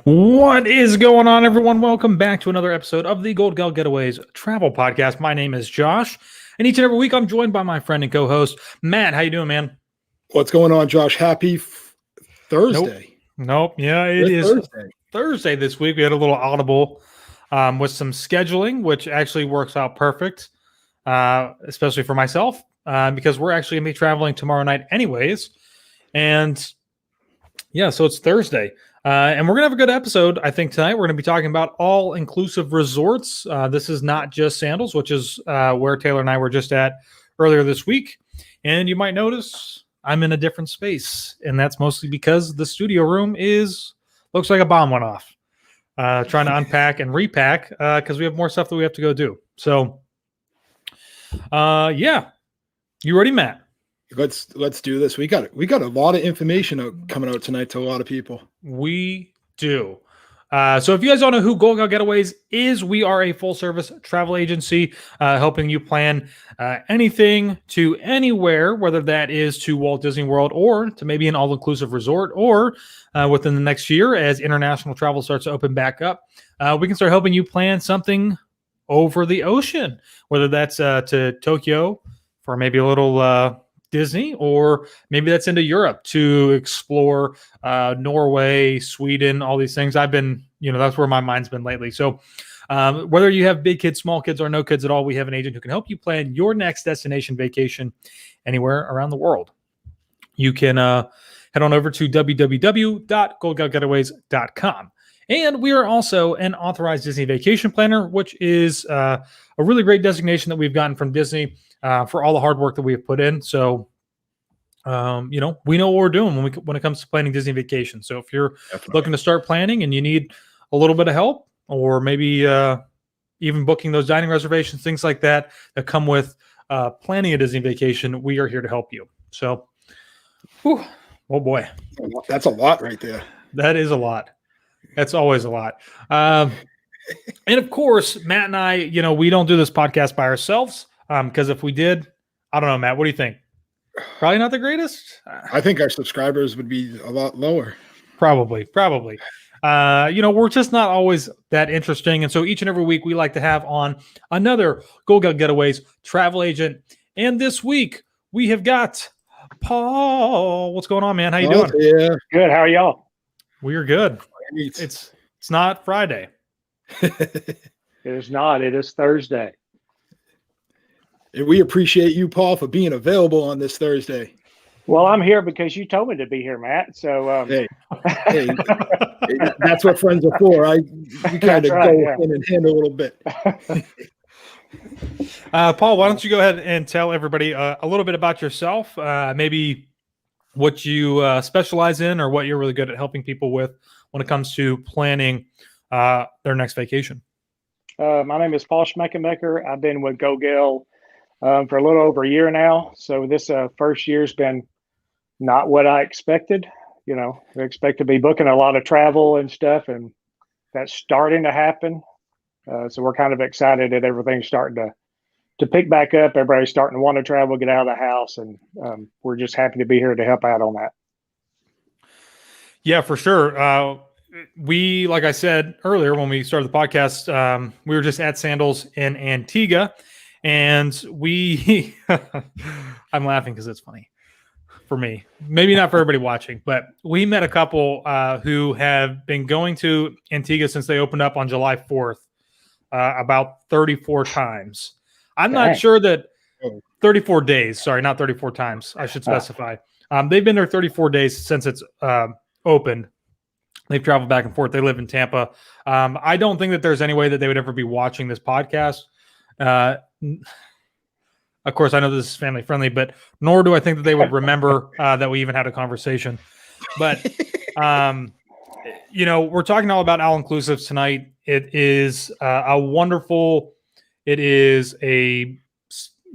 What is going on, everyone? Welcome back to another episode of the Gold Gal Getaways Travel Podcast. My name is Josh, and each and every week I'm joined by my friend and co-host, Matt. How you doing, man? What's going on, Josh? Happy Thursday. Nope. Yeah, it is Thursday this week. We had a little audible with some scheduling, which actually works out perfect, especially for myself, because we're actually going to be traveling tomorrow night anyways. And yeah, so it's Thursday. And we're going to have a good episode, I think, tonight. We're going to be talking about all-inclusive resorts. This is not just Sandals, which is where Taylor and I were just at earlier this week. And you might notice I'm in a different space, and that's mostly because the studio room looks like a bomb went off. Trying to unpack and repack because we have more stuff that we have to go do. So, yeah. You ready, Matt? Let's do this. We got a lot of information coming out tonight to a lot of people. We do. So if you guys don't know who Gold Gal Getaways is, we are a full-service travel agency helping you plan anything to anywhere, whether that is to Walt Disney World or to maybe an all-inclusive resort, or within the next year as international travel starts to open back up, we can start helping you plan something over the ocean, whether that's to Tokyo for maybe a little Disney, or maybe that's into Europe to explore Norway, Sweden, all these things. I've been, that's where my mind's been lately. So whether you have big kids, small kids, or no kids at all, we have an agent who can help you plan your next destination vacation anywhere around the world. You can head on over to www.goldgalgetaways.com. And we are also an authorized Disney vacation planner, which is a really great designation that we've gotten from Disney for all the hard work that we have put in. So, we know what we're doing when it comes to planning Disney vacations. So if you're looking to start planning and you need a little bit of help, or maybe even booking those dining reservations, things like that come with planning a Disney vacation, we are here to help you. So, oh boy. That's a lot right there. That is a lot. That's always a lot. And of course, Matt and I, we don't do this podcast by ourselves because if we did, I don't know, Matt, what do you think? Probably not the greatest. I think our subscribers would be a lot lower. Probably. We're just not always that interesting. And so each and every week we like to have on another Gold Gal Getaways travel agent. And this week we have got Paul. What's going on, man? How you doing? Yeah. Good. How are y'all? We are good. It's not Friday. It is not. It is Thursday. And we appreciate you, Paul, for being available on this Thursday. Well, I'm here because you told me to be here, Matt. So hey, that's what friends are for. We kind of go in and hand a little bit. Paul, why don't you go ahead and tell everybody a little bit about yourself, maybe what you specialize in or what you're really good at helping people with when it comes to planning their next vacation. My name is Paul Schmeckenbecker. I've been with Gold Gal for a little over a year now. So this first year's been not what I expected. I expect to be booking a lot of travel and stuff, and that's starting to happen. So we're kind of excited that everything's starting to pick back up. Everybody's starting to want to travel, get out of the house, and we're just happy to be here to help out on that. Yeah, for sure. We, like I said earlier when we started the podcast, we were just at Sandals in Antigua, and I'm laughing because it's funny for me, maybe not for everybody watching, but we met a couple who have been going to Antigua since they opened up on July 4th, about 34 times. I'm not sure that 34 days, sorry, not 34 times. I should specify. They've been there 34 days since it's opened. They've traveled back and forth. They live in Tampa. I don't think that there's any way that they would ever be watching this podcast. Of course, I know this is family friendly, but nor do I think that they would remember that we even had a conversation. But, we're talking all about all-inclusives tonight. It is it is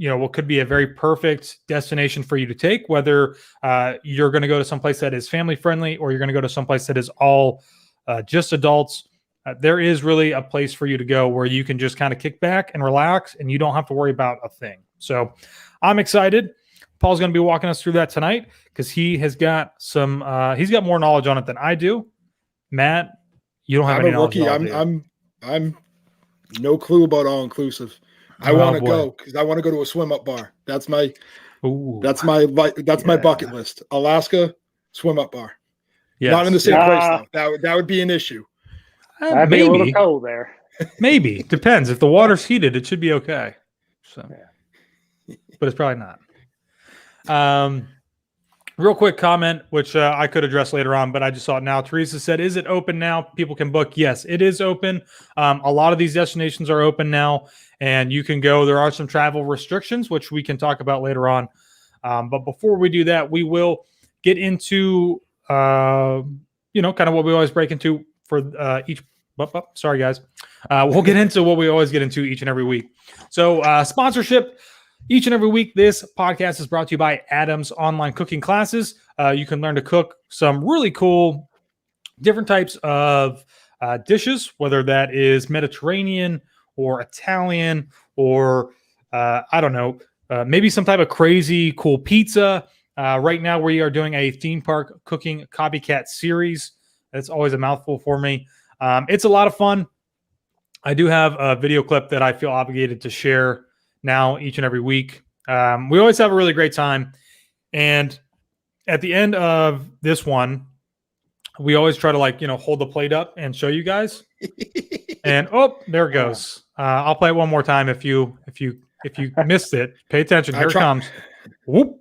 what could be a very perfect destination for you to take, whether you're going to go to someplace that is family friendly or you're going to go to someplace that is all just adults. There is really a place for you to go where you can just kind of kick back and relax and you don't have to worry about a thing. So I'm excited. Paul's going to be walking us through that tonight because he has got he's got more knowledge on it than I do. Matt, You don't have I'm any a knowledge rookie. at all, do you? I'm no clue about all inclusive. I Oh, want to boy. go because I want to go to a swim up bar. That's my Ooh, my yeah. bucket list. Alaska swim up bar. yes, Not in the same yeah. price though. That would be an issue. That'd be a little Maybe, cold there. maybe depends. If the water's heated, it should be okay. So, Yeah. but it's probably not. Real quick comment, which I could address later on, but I just saw it now. Teresa said, "Is it open now? People can book." Yes, it is open. A lot of these destinations are open now, and you can go. There are some travel restrictions, which we can talk about later on. But before we do that, we will get into kind of what we always break into for each. Sorry, guys. We'll get into what we always get into each and every week. So sponsorship. Each and every week, this podcast is brought to you by Adam's Online Cooking Classes. You can learn to cook some really cool different types of dishes, whether that is Mediterranean or Italian or, I don't know, maybe some type of crazy cool pizza. Right now, we are doing a theme park cooking copycat series. That's always a mouthful for me. It's a lot of fun. I do have a video clip that I feel obligated to share now each and every week. We always have a really great time. And at the end of this one, we always try to hold the plate up and show you guys. And there it goes. I'll play it one more time. If you missed it, pay attention. Here it comes. Whoop.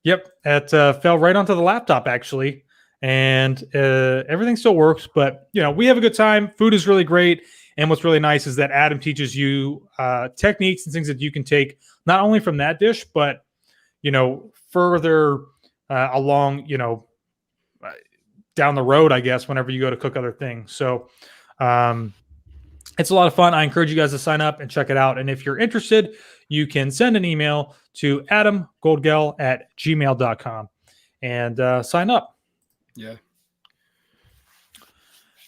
Yep. It fell right onto the laptop actually. And everything still works, but we have a good time. Food is really great. And what's really nice is that Adam teaches you techniques and things that you can take not only from that dish, but further along, down the road, I guess, whenever you go to cook other things. So it's a lot of fun. I encourage you guys to sign up and check it out. And if you're interested, you can send an email to adamgoldgell@gmail.com and sign up. Yeah.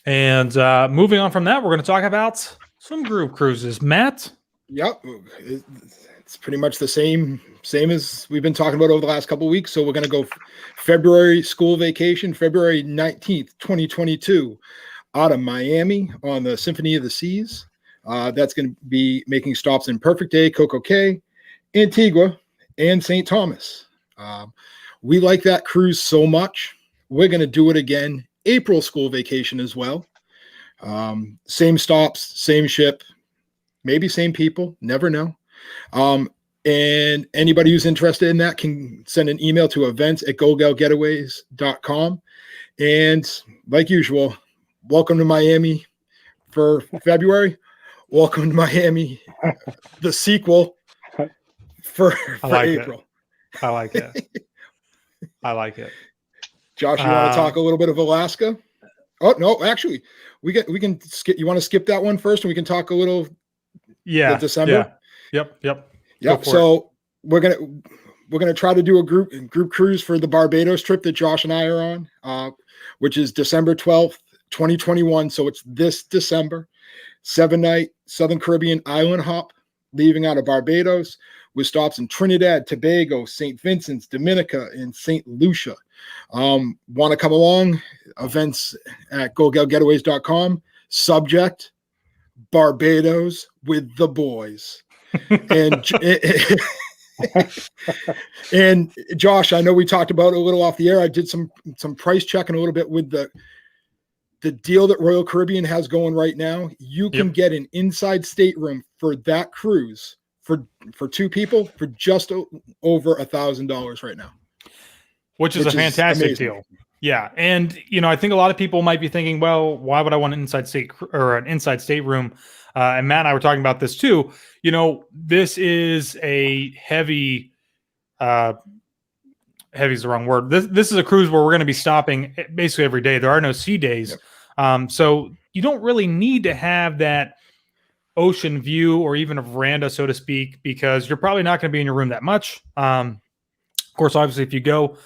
And moving on from that, we're going to talk about some group cruises. Matt? Yep. It's pretty much the same as we've been talking about over the last couple of weeks. So we're going to go February school vacation, February 19th, 2022, out of Miami on the Symphony of the Seas. That's going to be making stops in Perfect Day, Coco Cay, Antigua, and St. Thomas. We like that cruise so much. We're going to do it again. April school vacation as well. Same stops, same ship, maybe same people, never know. And anybody who's interested in that can send an email to events@goldgellgetaways.com. And like usual, welcome to Miami for February. Welcome to Miami, the sequel for April. I like it. I like it. Josh, you want to talk a little bit of Alaska? Oh no, actually, we can skip. You want to skip that one first, and we can talk a little. Yeah, December. Yeah. Yep. So we're gonna try to do a group cruise for the Barbados trip that Josh and I are on, which is December 12th, 2021. So it's this December. 7-night Southern Caribbean island hop, leaving out of Barbados with stops in Trinidad, Tobago, St. Vincent's, Dominica, and St. Lucia. Want to come along? Events at goldgellgetaways.com. Subject: Barbados with the boys. And Josh, I know we talked about it a little off the air. I did some price checking a little bit with the deal that Royal Caribbean has going right now. You can get an inside stateroom for that cruise for two people for just over $1,000 right now, which is a fantastic deal. Yeah, and I think a lot of people might be thinking, well, why would I want an inside stateroom? And Matt and I were talking about this too. This is a heavy. Heavy is the wrong word. This is a cruise where we're going to be stopping basically every day. There are no sea days. So you don't really need to have that ocean view or even a veranda, so to speak, because you're probably not going to be in your room that much. Of course, obviously, if you go,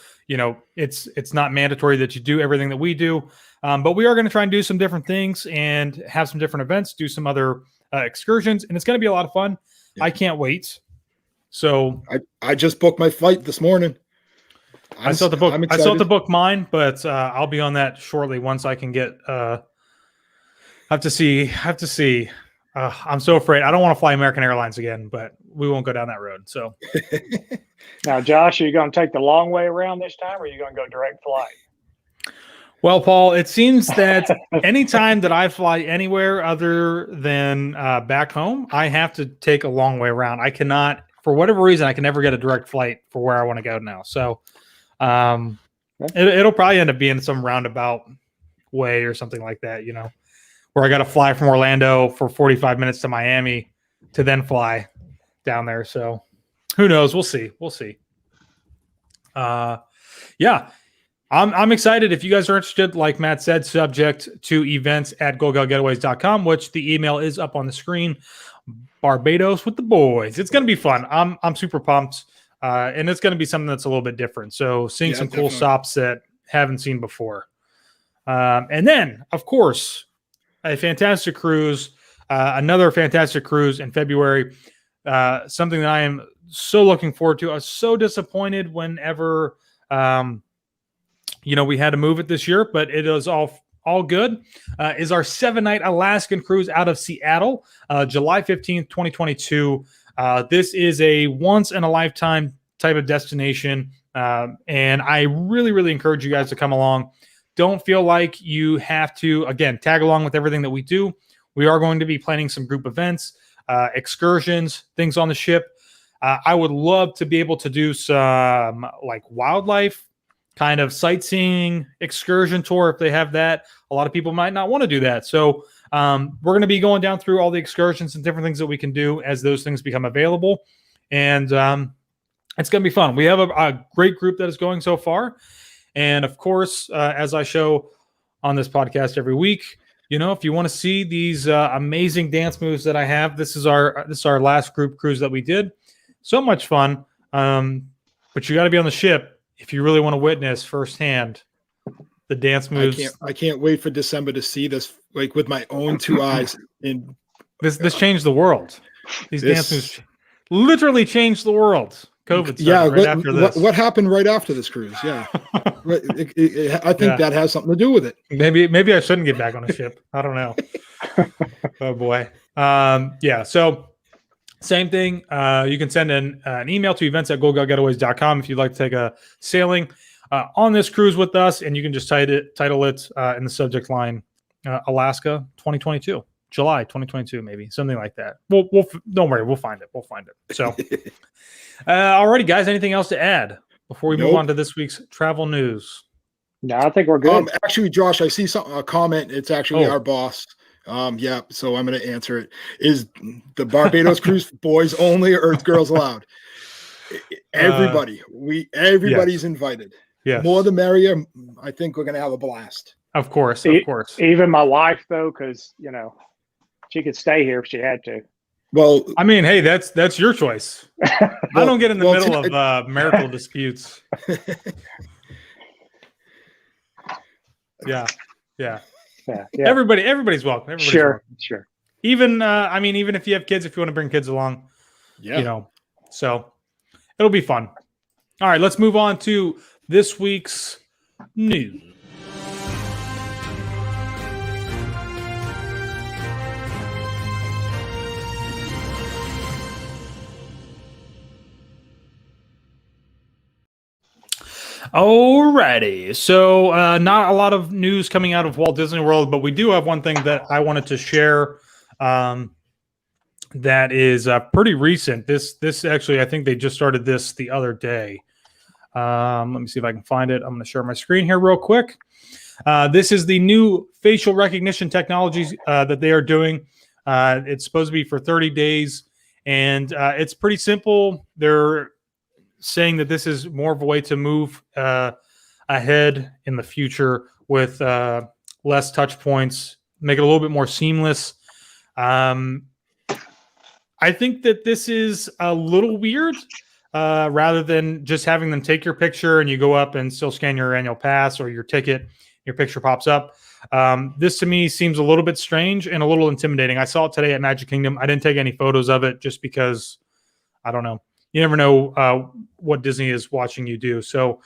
it's not mandatory that you do everything that we do. But we are going to try and do some different things and have some different events, do some other excursions, and it's going to be a lot of fun. Yeah. I can't wait. So I just booked my flight this morning. I still have to book mine, but I'll be on that shortly once I can get Have to see. Have to see. I'm so afraid. I don't want to fly American Airlines again, but we won't go down that road. So Now, Josh, are you going to take the long way around this time, or are you going to go direct flight? well, Paul, it seems that anytime that I fly anywhere other than back home, I have to take a long way around. I cannot, for whatever reason, I can never get a direct flight for where I want to go now. So it'll probably end up being some roundabout way or something like that, you know, where I got to fly from Orlando for 45 minutes to Miami to then fly down there. So who knows? We'll see. We'll see. Yeah. I'm excited. If you guys are interested, like Matt said, subject to events@gogalgetaways.com, which the email is up on the screen. Barbados with the boys. It's going to be fun. I'm super pumped. And it's going to be something that's a little bit different. So seeing some cool stops that haven't seen before. And then, of course, a fantastic cruise, another fantastic cruise in February. Something that I am so looking forward to. I was so disappointed whenever we had to move it this year, but it is all good. Is our 7-night Alaskan cruise out of Seattle, July 15th, 2022. This is a once in a lifetime type of destination. And I really, really encourage you guys to come along. Don't feel like you have to, again, tag along with everything that we do. We are going to be planning some group events, excursions, things on the ship. I would love to be able to do some like wildlife kind of sightseeing excursion tour if they have that. A lot of people might not want to do that. So we're going to be going down through all the excursions and different things that we can do as those things become available. And it's going to be fun. We have a great group that is going so far. And of course, as I show on this podcast every week, if you want to see these amazing dance moves that I have, this is our last group cruise that we did. So much fun. But you got to be on the ship if you really want to witness firsthand the dance moves. I can't wait for December to see this, like with my own two eyes. And this changed the world. These dance moves literally changed the world. COVID started after this. What happened right after this cruise? Yeah, I think that has something to do with it. Maybe I shouldn't get back on a ship. I don't know. Oh boy. So same thing. You can send an email to events@gogalgetaways.com if you'd like to take a sailing on this cruise with us, and you can just title it in the subject line, Alaska 2022, July 2022, maybe something like that. We'll don't worry, we'll find it. So, alrighty, guys. Anything else to add before we move on to this week's travel news? No, I think we're good. Actually, Josh, I see a comment. It's actually our boss. So I'm going to answer it. Is the Barbados cruise boys only or girls allowed? Everybody. Everybody's invited. Yeah. More the merrier. I think we're going to have a blast. Of course. Even my wife, though, because she could stay here if she had to. Well, I mean, hey, that's your choice. I don't get in the middle of marital disputes. Yeah. Everybody's welcome. Sure. Even even if you have kids, if you want to bring kids along, so it'll be fun. All right, let's move on to this week's news. Alrighty, so not a lot of news coming out of Walt Disney World, but we do have one thing that I wanted to share that is pretty recent. This actually, I think they just started this the other day. Let me see if I can find it. I'm going to share my screen here real quick. This is the new facial recognition technologies that they are doing. It's supposed to be for 30 days, and it's pretty simple. They're saying that this is more of a way to move ahead in the future with less touch points, make it a little bit more seamless. I think that this is a little weird rather than just having them take your picture and you go up and still scan your annual pass or your ticket, your picture pops up. This to me seems a little bit strange and a little intimidating. I saw it today at Magic Kingdom. I didn't take any photos of it just because I don't know. You never know what Disney is watching you do. So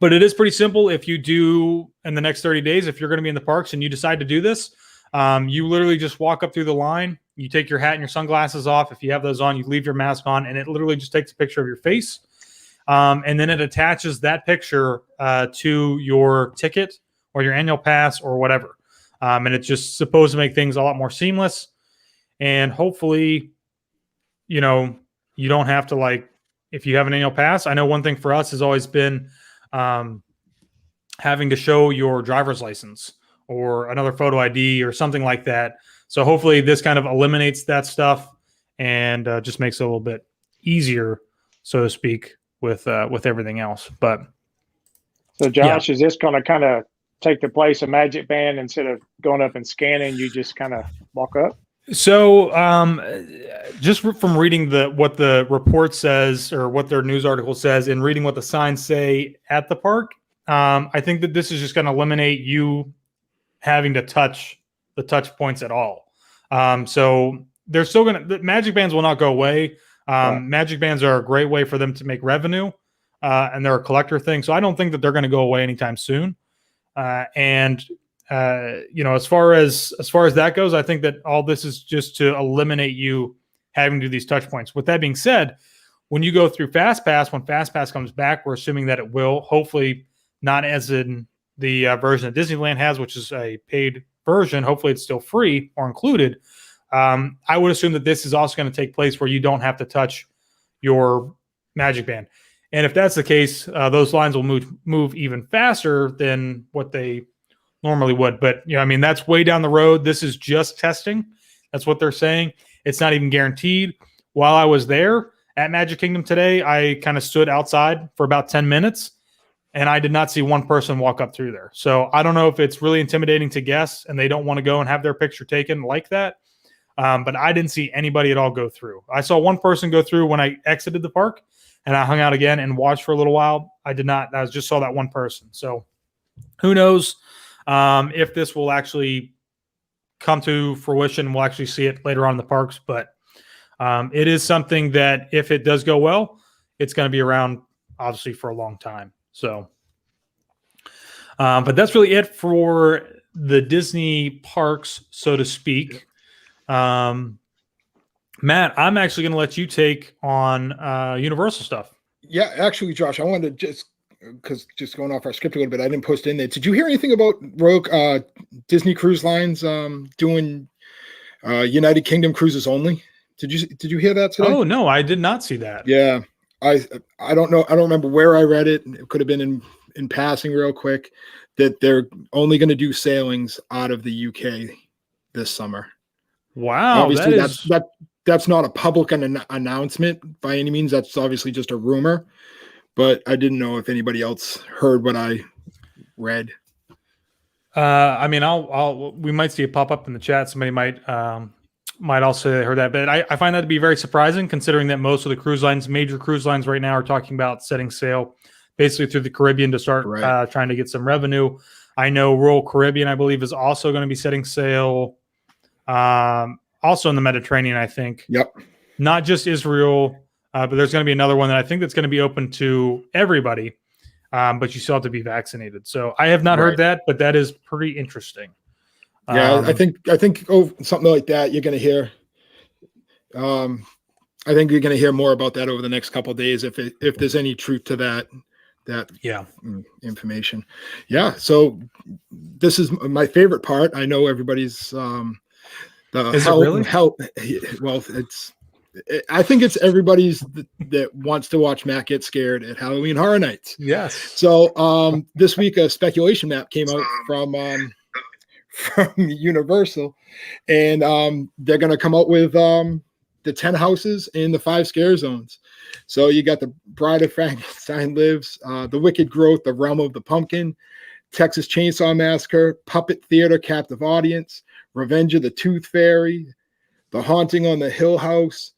But it is pretty simple. If you do in the next 30 days, if you're going to be in the parks and you decide to do this, you literally just walk up through the line. You take your hat and your sunglasses off. If you have those on, you leave your mask on, and it literally just takes a picture of your face. And then it attaches that picture to your ticket or your annual pass or whatever. And it's just supposed to make things a lot more seamless. And hopefully, you know, you don't have to, like, if you have an annual pass, I know one thing for us has always been having to show your driver's license or another photo ID or something like that. So hopefully this kind of eliminates that stuff and just makes it a little bit easier, so to speak, with everything else. But So Josh, is this going to kind of take the place of Magic Band? Instead of going up and scanning, you just kind of walk up? So just from reading what the report says or what their news article says and reading what the signs say at the park, I think that this is just going to eliminate you having to touch the touch points at all. So they're still the Magic Bands will not go away. Right. Magic Bands are a great way for them to make revenue, and they're a collector thing. So I don't think that they're going to go away anytime soon. As far as that goes, I think that all this is just to eliminate you having to do these touch points. With that being said, when you go through FastPass, when FastPass comes back, we're assuming that it will, hopefully not as in the version that Disneyland has, which is a paid version. Hopefully it's still free or included. I would assume that this is also going to take place where you don't have to touch your Magic Band. And if that's the case, those lines will move even faster than what they normally would. But that's way down the road. This is just testing. That's what they're saying. It's not even guaranteed. While I was there at Magic Kingdom today, I kind of stood outside for about 10 minutes and I did not see one person walk up through there. So I don't know if it's really intimidating to guests and they don't want to go and have their picture taken like that. But I didn't see anybody at all go through. I saw one person go through when I exited the park and I hung out again and watched for a little while. I did not. I just saw that one person. So who knows if this will actually come to fruition. We'll actually see it later on in the parks. But it is something that if it does go well, it's going to be around obviously for a long time. So, but that's really it for the Disney parks, so to speak. Matt, I'm actually going to let you take on Universal stuff. Yeah, actually, Josh, I wanted to just going off our script a little bit, I didn't post in there. Did you hear anything about Disney Cruise Lines doing United Kingdom cruises only? Did you hear that today? Oh no, I did not see that. Yeah, I don't know. I don't remember where I read it. It could have been in passing real quick that they're only going to do sailings out of the UK this summer. Wow. Obviously, that's not a public announcement by any means. That's obviously just a rumor. But I didn't know if anybody else heard what I read. We might see it pop up in the chat. Somebody might also heard that, but I find that to be very surprising considering that most of the major cruise lines right now are talking about setting sail basically through the Caribbean to start trying to get some revenue. I know Royal Caribbean, I believe, is also going to be setting sail also in the Mediterranean, I think. Yep. Not just Israel. But there's going to be another one that I think that's going to be open to everybody, but you still have to be vaccinated. So I have not heard that, but that is pretty interesting. Yeah, I think something like that you're going to hear. I think you're going to hear more about that over the next couple of days if there's any truth to that information. Yeah, so this is my favorite part. I know everybody's is it really? I think it's everybody's that wants to watch Matt get scared at Halloween Horror Nights. Yes. So this week a speculation map came out from Universal, and they're going to come out with the 10 houses in the 5 scare zones. So you got the Bride of Frankenstein Lives, the Wicked Growth, the Realm of the Pumpkin, Texas Chainsaw Massacre, Puppet Theater Captive Audience, Revenge of the Tooth Fairy, The Haunting on the Hill House,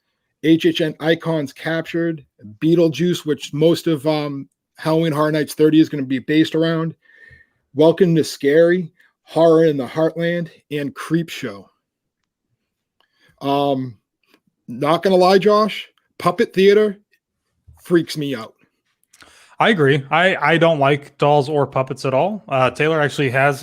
HHN Icons Captured, Beetlejuice, which most of Halloween Horror Nights 30 is going to be based around, Welcome to Scary, Horror in the Heartland, and Creep Show. Not going to lie, Josh, Puppet Theater freaks me out. I agree. I don't like dolls or puppets at all. Taylor actually has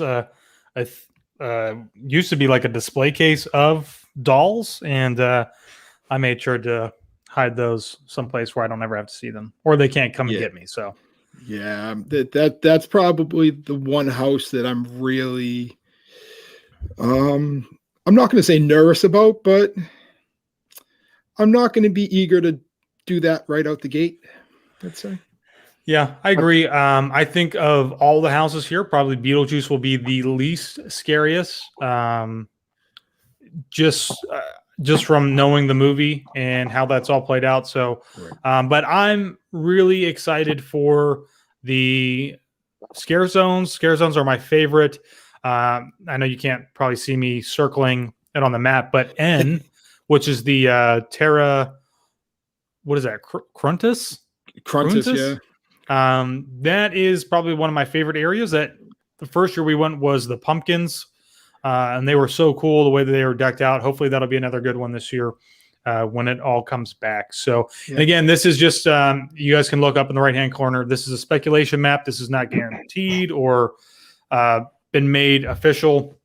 used to be like a display case of dolls, and I made sure to hide those someplace where I don't ever have to see them, or they can't come and Yeah. get me. So Yeah, that's probably the one house that I'm really I'm not going to say nervous about, but I'm not going to be eager to do that right out the gate, let's say. yeah, I agree. I think of all the houses here, probably Beetlejuice will be the least scariest. Just just from knowing the movie and how that's all played out. So, Right. but I'm really excited for the scare zones. Scare zones are my favorite. I know you can't probably see me circling it on the map, but N, which is the Terra, what is that? Cruntus? Cruntus, yeah. That is probably one of my favorite areas. That the first year we went was the pumpkins, and they were so cool the way that they were decked out. Hopefully that'll be another good one this year when it all comes back. So, Yeah. and again, this is just you guys can look up in the right hand corner. This is a speculation map. This is not guaranteed or been made official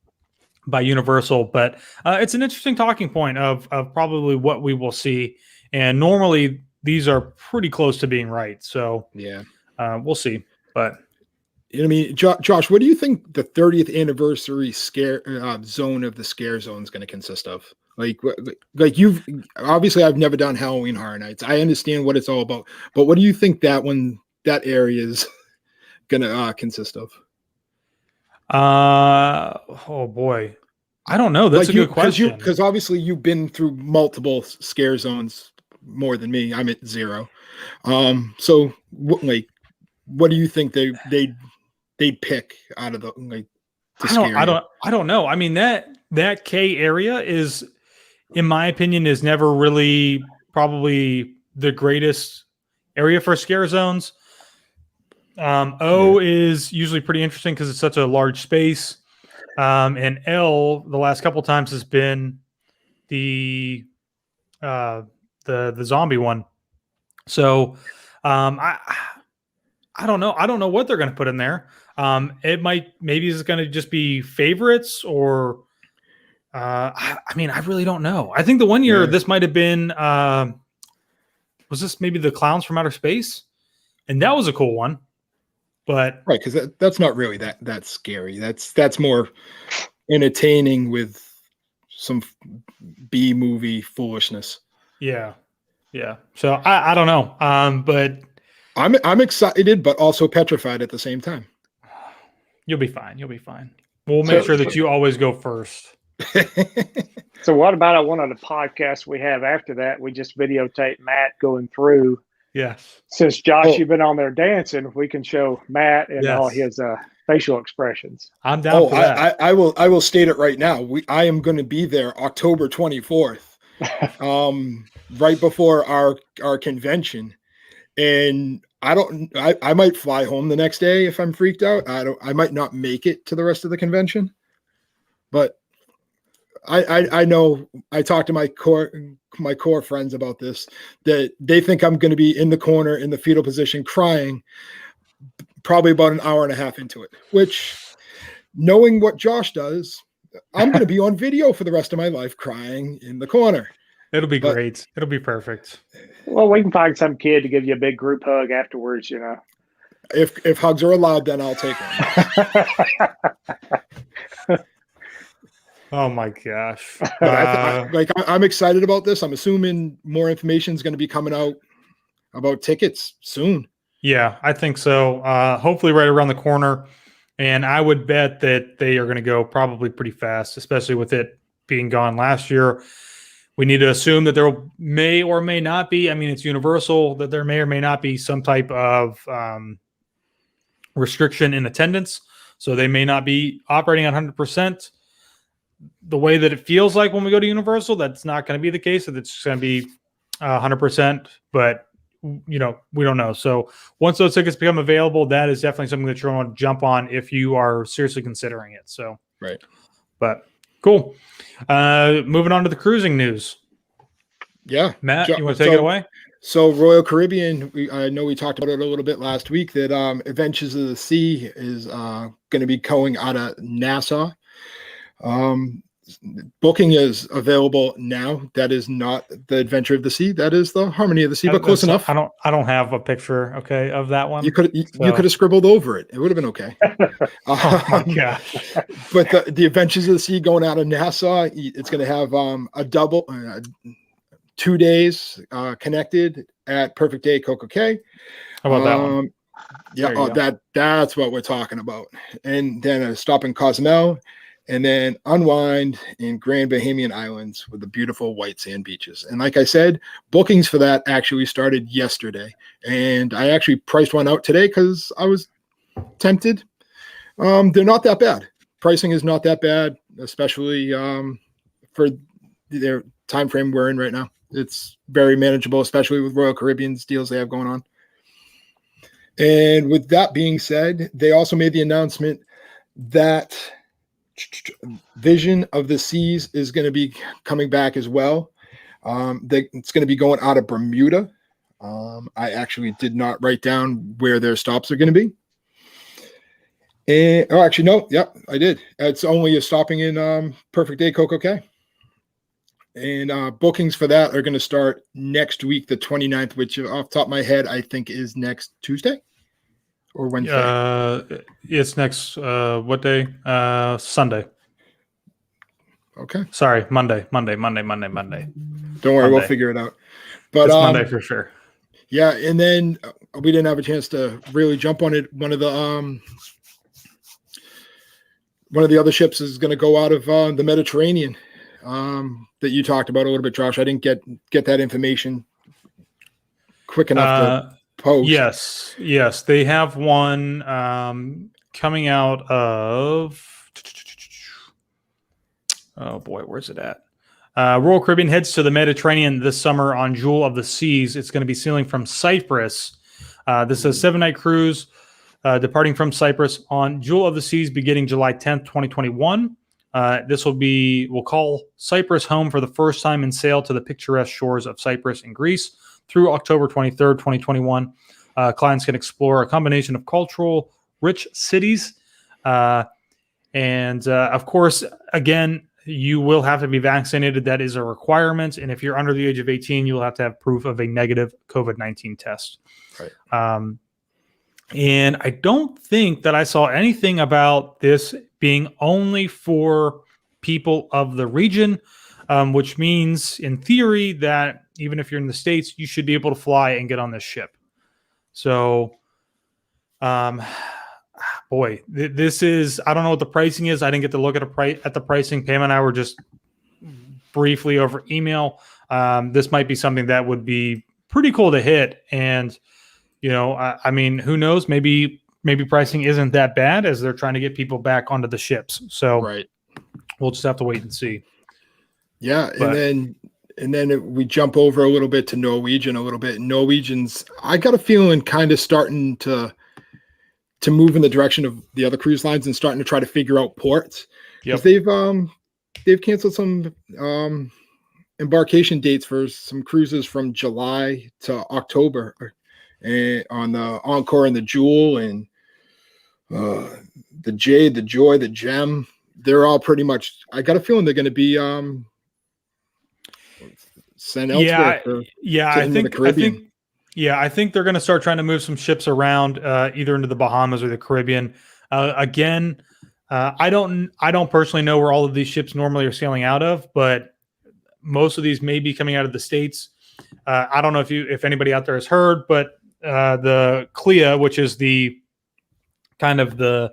by Universal, but it's an interesting talking point of probably what we will see. And normally these are pretty close to being right. So Yeah. we'll see. But I mean, Josh, what do you think the 30th anniversary scare zone of the scare zone is going to consist of? Like you've obviously, I've never done Halloween Horror Nights. I understand what it's all about, but what do you think that area is going to consist of? Oh boy, I don't know. That's Like a good question. Because obviously you've been through multiple scare zones more than me. I'm at 0. So what do you think they'd pick out of the to scare you? I don't know. I mean, that K area is, in my opinion, is never really probably the greatest area for scare zones. O is usually pretty interesting because it's such a large space. And L the last couple times has been the zombie one. So I don't know. I don't know what they're going to put in there. Maybe it's going to just be favorites or I mean, I really don't know. I think the one year this might have been was this maybe the Clowns from Outer Space? And that was a cool one. But right, because that's not really that scary. That's more entertaining with some B movie foolishness. Yeah. So I don't know. But I'm excited, but also petrified at the same time. You'll be fine. We'll make sure that you always go first. So what about one of the podcasts we have after that? We just videotape Matt going through. Yes. Since Josh, you've been on there dancing, we can show Matt and all his facial expressions. I'm down for that. I will state it right now. I am going to be there October 24th, right before our convention, and I might fly home the next day if I'm freaked out. I might not make it to the rest of the convention, but I know I talked to my core friends about this, that they think I'm going to be in the corner in the fetal position crying probably about an hour and a half into it, which, knowing what Josh does, I'm going to be on video for the rest of my life crying in the corner. It'll be great. It'll be perfect. Well, we can find some kid to give you a big group hug afterwards, you know. If hugs are allowed, then I'll take one. Oh my gosh. I'm excited about this. I'm assuming more information is going to be coming out about tickets soon. Yeah, I think so. Hopefully right around the corner. And I would bet that they are going to go probably pretty fast, especially with it being gone last year. We need to assume that there may or may not be, I mean, it's Universal, that there may or may not be some type of restriction in attendance. So they may not be operating at 100%. The way that it feels like when we go to Universal, that's not going to be the case. So it's going to be 100%, but we don't know. So once those tickets become available, that is definitely something that you're going to jump on if you are seriously considering it. So, right. But cool. Moving on to the cruising news. Yeah. Matt, you want to take it away? So Royal Caribbean, I know we talked about it a little bit last week that Adventures of the Sea is going to be going out of Nassau. Um, Booking is available now. That is not the Adventure of the Sea. That is the Harmony of the Sea, but close enough. I don't have a picture, okay, of that one. You could have scribbled over it. It would have been okay. Oh my gosh. But the Adventures of the Sea going out of Nassau, it's going to have a double 2 days connected at Perfect Day Coco Cay. How about that one? Yeah, that's what we're talking about. And then a stop in Cozumel, and then unwind in Grand Bahamian Islands with the beautiful white sand beaches. And like I said, bookings for that actually started yesterday. And I actually priced one out today because I was tempted. They're not that bad. Pricing is not that bad, especially for their time frame we're in right now. It's very manageable, especially with Royal Caribbean's deals they have going on. And with that being said, they also made the announcement that Vision of the Seas is going to be coming back as well. It's going to be going out of Bermuda. I actually did not write down where their stops are going to be. And actually, no, yeah, I did. It's only a stopping in Perfect Day Coco Cay. And bookings for that are going to start next week, the 29th, which off the top of my head, I think is next Tuesday or Wednesday. It's next, what day? Sunday. Okay. Sorry, Monday. Don't worry, Monday. we'll figure it out. But it's Monday for sure. Yeah, and then we didn't have a chance to really jump on it. One of the other ships is going to go out of the Mediterranean that you talked about a little bit, Josh. I didn't get that information quick enough to post. Yes, they have one coming out of. Oh boy, where's it at? Royal Caribbean heads to the Mediterranean this summer on Jewel of the Seas. It's going to be sailing from Cyprus. This is a 7-night cruise departing from Cyprus on Jewel of the Seas beginning July 10th, 2021. We'll call Cyprus home for the first time and sail to the picturesque shores of Cyprus and Greece through October 23rd, 2021. Clients can explore a combination of cultural, rich cities. And of course, again, you will have to be vaccinated. That is a requirement. And if you're under the age of 18, you will have to have proof of a negative COVID-19 test. Right. And I don't think that I saw anything about this being only for people of the region, which means in theory that even if you're in the States, you should be able to fly and get on this ship. So, boy, this is, I don't know what the pricing is. I didn't get to look at the pricing. Pam and I were just briefly over email. This might be something that would be pretty cool to hit. And, I mean, who knows? Maybe pricing isn't that bad as they're trying to get people back onto the ships. So right. We'll just have to wait and see. Yeah. And then we jump over a little bit to Norwegian a little bit. Norwegians, I got a feeling kind of starting to move in the direction of the other cruise lines and starting to try to figure out ports. Because they've canceled some embarkation dates for some cruises from July to October, and on the Encore and the Jewel and the Jade, the Joy, the Gem. They're all pretty much, I got a feeling they're going to be sent elsewhere. I think they're going to start trying to move some ships around, either into the Bahamas or the Caribbean. Again, I don't personally know where all of these ships normally are sailing out of, but most of these may be coming out of the States. I don't know if anybody out there has heard, but the CLIA, which is the kind of the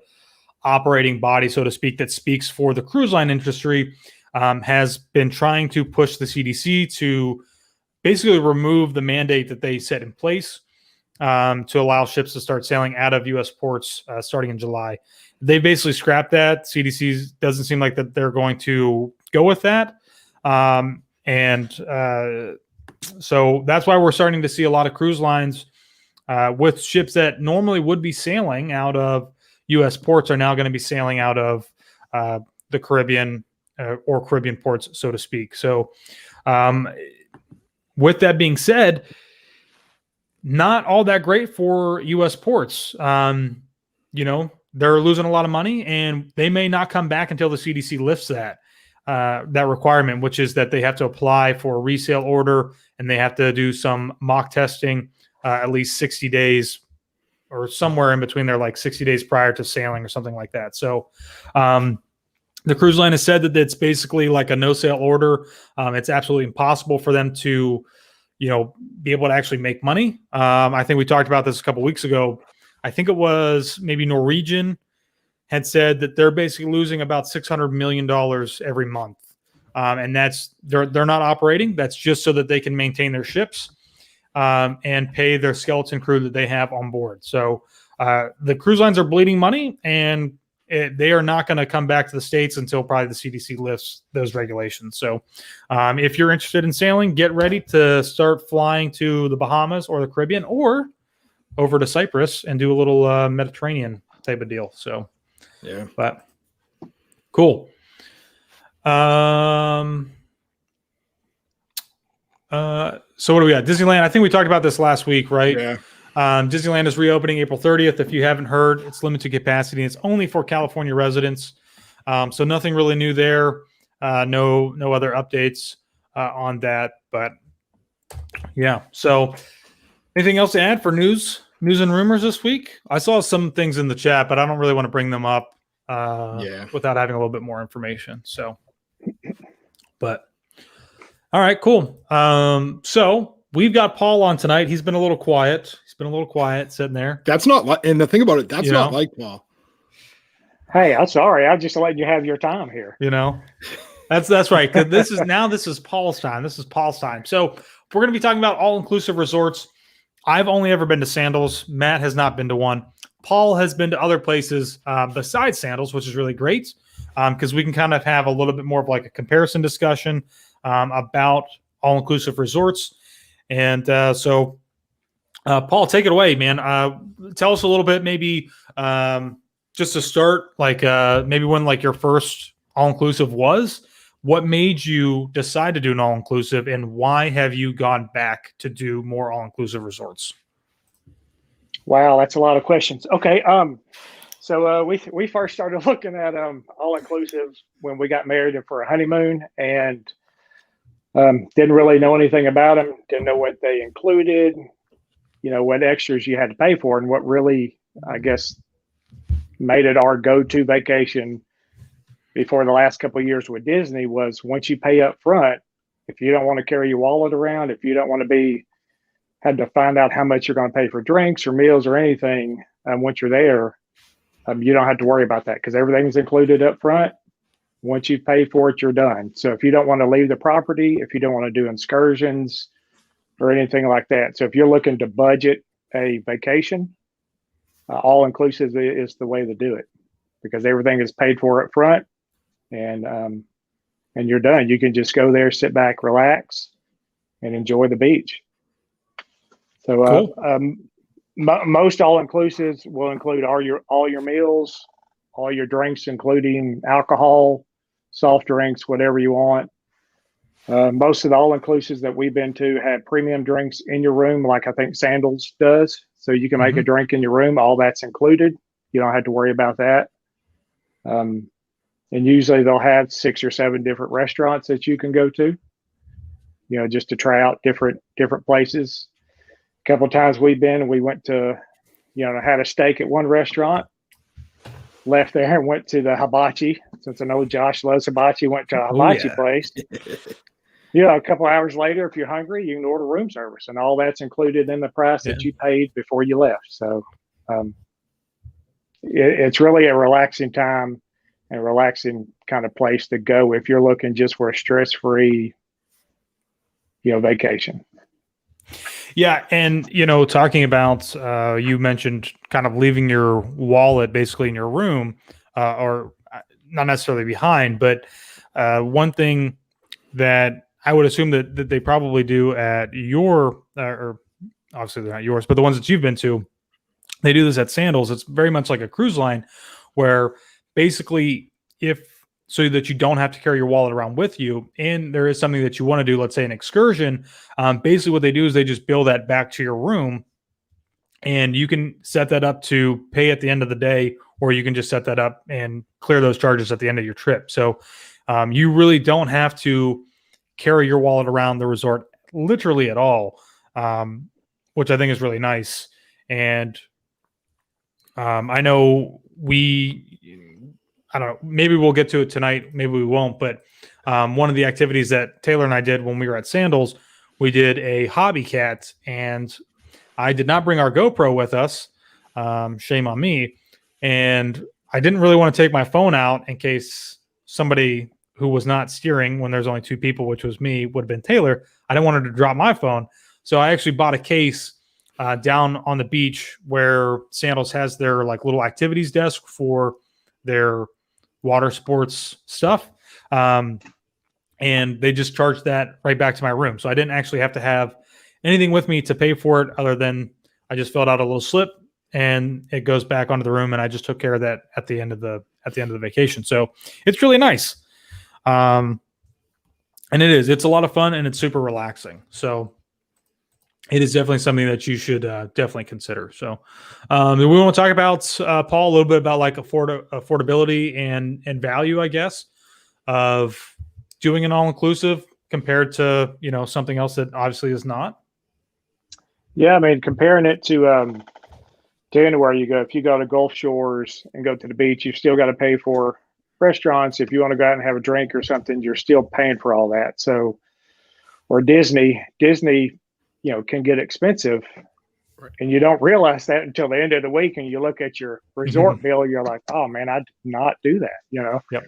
operating body, so to speak, that speaks for the cruise line industry, has been trying to push the CDC to basically remove the mandate that they set in place to allow ships to start sailing out of U.S. ports starting in July. They basically scrapped that. CDC doesn't seem like that they're going to go with that. So that's why we're starting to see a lot of cruise lines with ships that normally would be sailing out of U.S. ports are now going to be sailing out of the Caribbean or Caribbean ports, so to speak. So with that being said, not all that great for U.S. ports. They're losing a lot of money, and they may not come back until the CDC lifts that requirement, which is that they have to apply for a resale order and they have to do some mock testing at least 60 days or somewhere in between there, like 60 days prior to sailing or something like that. So the cruise line has said that it's basically like a no sale order. It's absolutely impossible for them to, be able to actually make money. I think we talked about this a couple weeks ago. I think it was maybe Norwegian had said that they're basically losing about $600 million every month. And they're not operating. That's just so that they can maintain their ships and pay their skeleton crew that they have on board. So the cruise lines are bleeding money, and they are not going to come back to the States until probably the CDC lifts those regulations. So if you're interested in sailing, get ready to start flying to the Bahamas or the Caribbean or over to Cyprus and do a little Mediterranean type of deal. So, yeah, but cool. So what do we got? Disneyland. I think we talked about this last week, right? Yeah. Disneyland is reopening April 30th. If you haven't heard, it's limited capacity. It's only for California residents. So nothing really new there. No other updates on that. But yeah. So anything else to add for news and rumors this week? I saw some things in the chat, but I don't really want to bring them up without having a little bit more information. So, but all right, cool. So we've got Paul on tonight. He's been a little quiet. Sitting there. That's not like, and the thing about it, that's not like Paul. Hey, I'm sorry. I'm just letting you have your time here. That's right. This is Paul's time. This is Paul's time. So we're going to be talking about all-inclusive resorts. I've only ever been to Sandals. Matt has not been to one. Paul has been to other places besides Sandals, which is really great because we can kind of have a little bit more of like a comparison discussion about all-inclusive resorts. And so Paul, take it away, man. Tell us a little bit, maybe just to start, like maybe when like your first all-inclusive was. What made you decide to do an all-inclusive, and why have you gone back to do more all-inclusive resorts? Wow, that's a lot of questions. Okay, so we first started looking at all-inclusive when we got married for a honeymoon, and didn't really know anything about them. Didn't know what they included, what extras you had to pay for, and what really, I guess, made it our go-to vacation before the last couple of years with Disney was once you pay up front, if you don't want to carry your wallet around, if you don't want to had to find out how much you're going to pay for drinks or meals or anything, once you're there, you don't have to worry about that because everything's included up front. Once you pay for it, you're done. So if you don't want to leave the property, if you don't want to do excursions or anything like that. So if you're looking to budget a vacation, all-inclusive is the way to do it because everything is paid for up front. And you're done. You can just go there, sit back, relax, and enjoy the beach. So cool. Most all-inclusives will include all your meals, all your drinks, including alcohol, soft drinks, whatever you want. Most of the all-inclusives that we've been to have premium drinks in your room, like I think Sandals does. So you can make a drink in your room. All that's included. You don't have to worry about that. And usually they'll have 6 or 7 different restaurants that you can go to, just to try out different places. A couple of times we went to, had a steak at one restaurant, left there and went to the hibachi. Since I know Josh loves hibachi, went to a hibachi place. A couple of hours later, if you're hungry, you can order room service, and all that's included in the price that you paid before you left. So it's really a relaxing time and relaxing kind of place to go if you're looking just for a stress-free, vacation. Yeah. And, talking about, you mentioned kind of leaving your wallet basically in your room or not necessarily behind, but one thing that I would assume that they probably do at your, or obviously they're not yours, but the ones that you've been to, they do this at Sandals. It's very much like a cruise line where basically so that you don't have to carry your wallet around with you, and there is something that you want to do, let's say an excursion, basically what they do is they just bill that back to your room and you can set that up to pay at the end of the day, or you can just set that up and clear those charges at the end of your trip. So you really don't have to carry your wallet around the resort literally at all, which I think is really nice. And I know I don't know, maybe we'll get to it tonight, maybe we won't, but one of the activities that Taylor and I did when we were at Sandals, we did a hobby cat, and I did not bring our GoPro with us. Shame on me. And I didn't really want to take my phone out in case somebody who was not steering when there's only two people, which was me, would have been Taylor. I didn't want her to drop my phone. So I actually bought a case down on the beach where Sandals has their like little activities desk for their water sports stuff. And they just charged that right back to my room. So I didn't actually have to have anything with me to pay for it other than I just filled out a little slip and it goes back onto the room. And I just took care of that at the end of the vacation. So it's really nice. And it's a lot of fun and it's super relaxing. So it is definitely something that you should definitely consider. So we want to talk about, Paul, a little bit about like affordability and value, I guess, of doing an all-inclusive compared to, something else that obviously is not. Yeah, I mean, comparing it to anywhere you go, if you go to Gulf Shores and go to the beach, you've still got to pay for restaurants. If you want to go out and have a drink or something, you're still paying for all that. So, or Disney, can get expensive, right, and you don't realize that until the end of the week. And you look at your resort bill, you're like, oh man, I did not do that, Yep.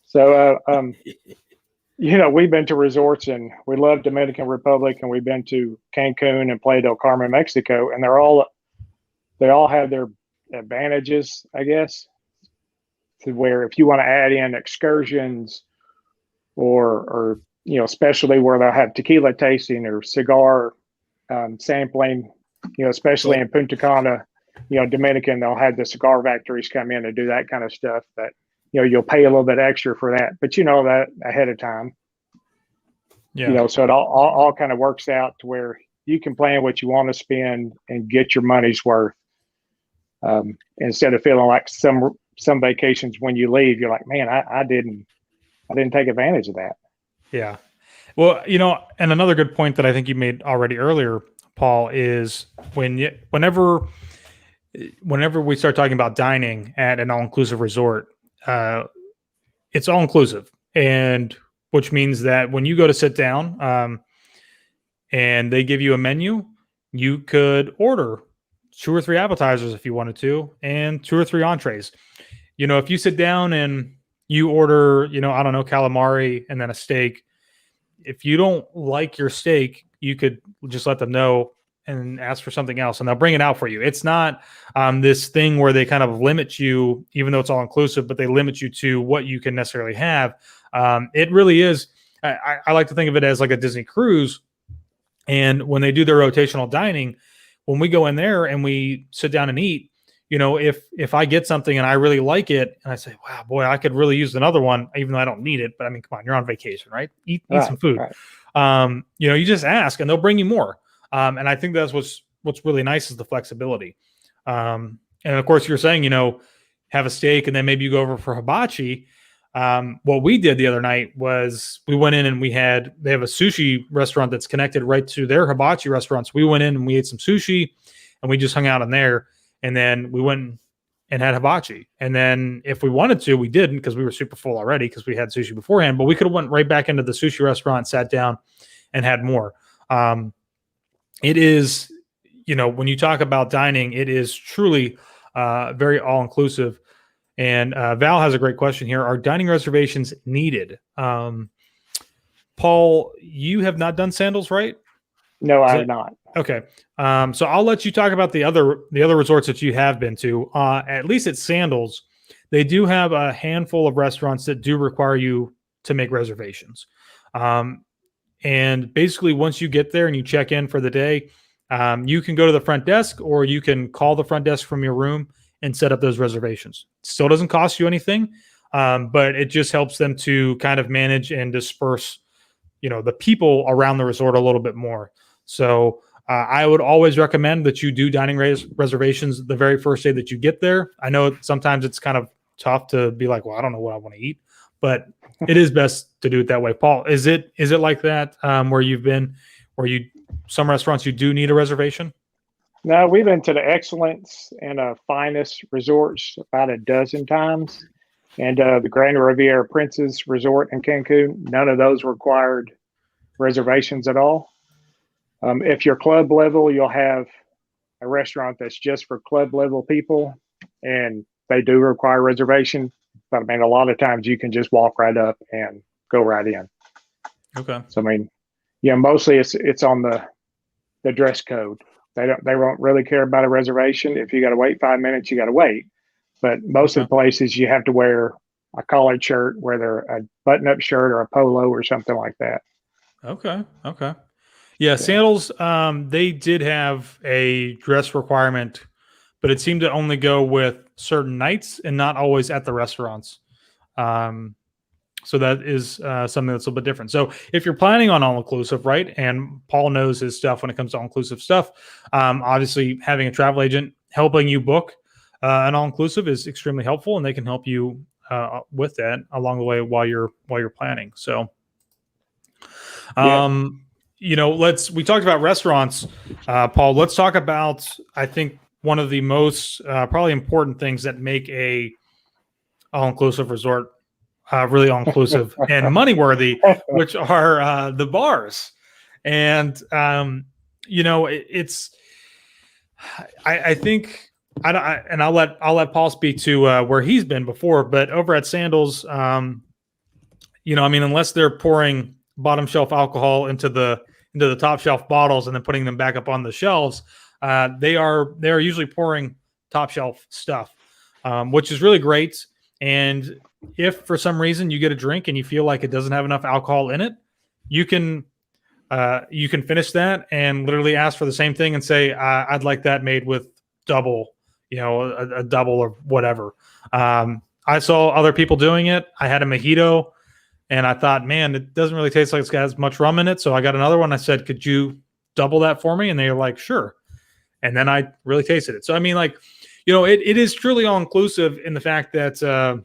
So, we've been to resorts and we love Dominican Republic, and we've been to Cancun and Playa del Carmen, Mexico, and they all have their advantages, I guess, to where if you want to add in excursions or especially where they'll have tequila tasting or cigar sampling, especially in Punta Cana, Dominican, they'll have the cigar factories come in and do that kind of stuff that, you'll pay a little bit extra for that, but that ahead of time. Yeah. So it all kind of works out to where you can plan what you want to spend and get your money's worth. Instead of feeling like some vacations when you leave, you're like, man, I didn't take advantage of that. Yeah. Well, and another good point that I think you made already earlier, Paul, is whenever we start talking about dining at an all-inclusive resort, it's all-inclusive, and which means that when you go to sit down and they give you a menu, you could order 2 or 3 appetizers if you wanted to, and 2 or 3 entrees. If you sit down and you order, I don't know, calamari and then a steak, if you don't like your steak, you could just let them know and ask for something else, and they'll bring it out for you. It's not this thing where they kind of limit you, even though it's all inclusive, but they limit you to what you can necessarily have. It really is. I like to think of it as like a Disney cruise. And when they do their rotational dining, when we go in there and we sit down and eat, if I get something and I really like it and I say, wow, boy, I could really use another one, even though I don't need it. But I mean, come on, you're on vacation, right? Eat some food. Right. You just ask and they'll bring you more. And I think that's what's really nice is the flexibility. And of course, you're saying, have a steak and then maybe you go over for hibachi. What we did the other night was we went in and they have a sushi restaurant that's connected right to their hibachi restaurants. We went in and we ate some sushi and we just hung out in there. And then we went and had hibachi. And then if we wanted to, we didn't because we were super full already because we had sushi beforehand. But we could have went right back into the sushi restaurant, sat down, and had more. It is, when you talk about dining, it is truly very all-inclusive. And Val has a great question here. Are dining reservations needed? Paul, you have not done Sandals, right? No, I have not. Okay. So I'll let you talk about the other resorts that you have been to. At least at Sandals, they do have a handful of restaurants that do require you to make reservations. And basically, once you get there and you check in for the day, you can go to the front desk or you can call the front desk from your room and set up those reservations. Still doesn't cost you anything, but it just helps them to kind of manage and disperse, the people around the resort a little bit more. So I would always recommend that you do dining reservations the very first day that you get there. I know sometimes it's kind of tough to be like, well, I don't know what I want to eat, but it is best to do it that way. Paul, is it like that where you've been, some restaurants you do need a reservation? No, we've been to the Excellence and Finest resorts about a dozen times, and the Grand Riviera Princess Resort in Cancun. None of those required reservations at all. If you're club level, you'll have a restaurant that's just for club level people, and they do require reservation. But I mean, a lot of times you can just walk right up and go right in. Okay. So I mean, yeah, mostly it's on the dress code. They won't really care about a reservation. If you got to wait 5 minutes, you got to wait. But most of the places you have to wear a collared shirt, whether a button-up shirt or a polo or something like that. Okay. Yeah, Sandals, they did have a dress requirement, but it seemed to only go with certain nights and not always at the restaurants. So that is something that's a little bit different. So if you're planning on all-inclusive, right, and Paul knows his stuff when it comes to all-inclusive stuff, obviously having a travel agent helping you book an all-inclusive is extremely helpful, and they can help you with that along the way while you're planning. So, we talked about restaurants, Paul. Let's talk about, I think, one of the most probably important things that make a all-inclusive resort really all-inclusive and money-worthy, which are the bars. And I think I'll let Paul speak to where he's been before, but over at Sandals, unless they're pouring bottom shelf alcohol into the top shelf bottles and then putting them back up on the shelves, they are usually pouring top shelf stuff, which is really great. And if for some reason you get a drink and you feel like it doesn't have enough alcohol in it, you can finish that and literally ask for the same thing and say, I'd like that made with double, a double or whatever. I saw other people doing it. I had a mojito and I thought, man, it doesn't really taste like it's got as much rum in it. So I got another one. I said, could you double that for me? And they were like, sure. And then I really tasted it. So, I mean, it is truly all inclusive in the fact that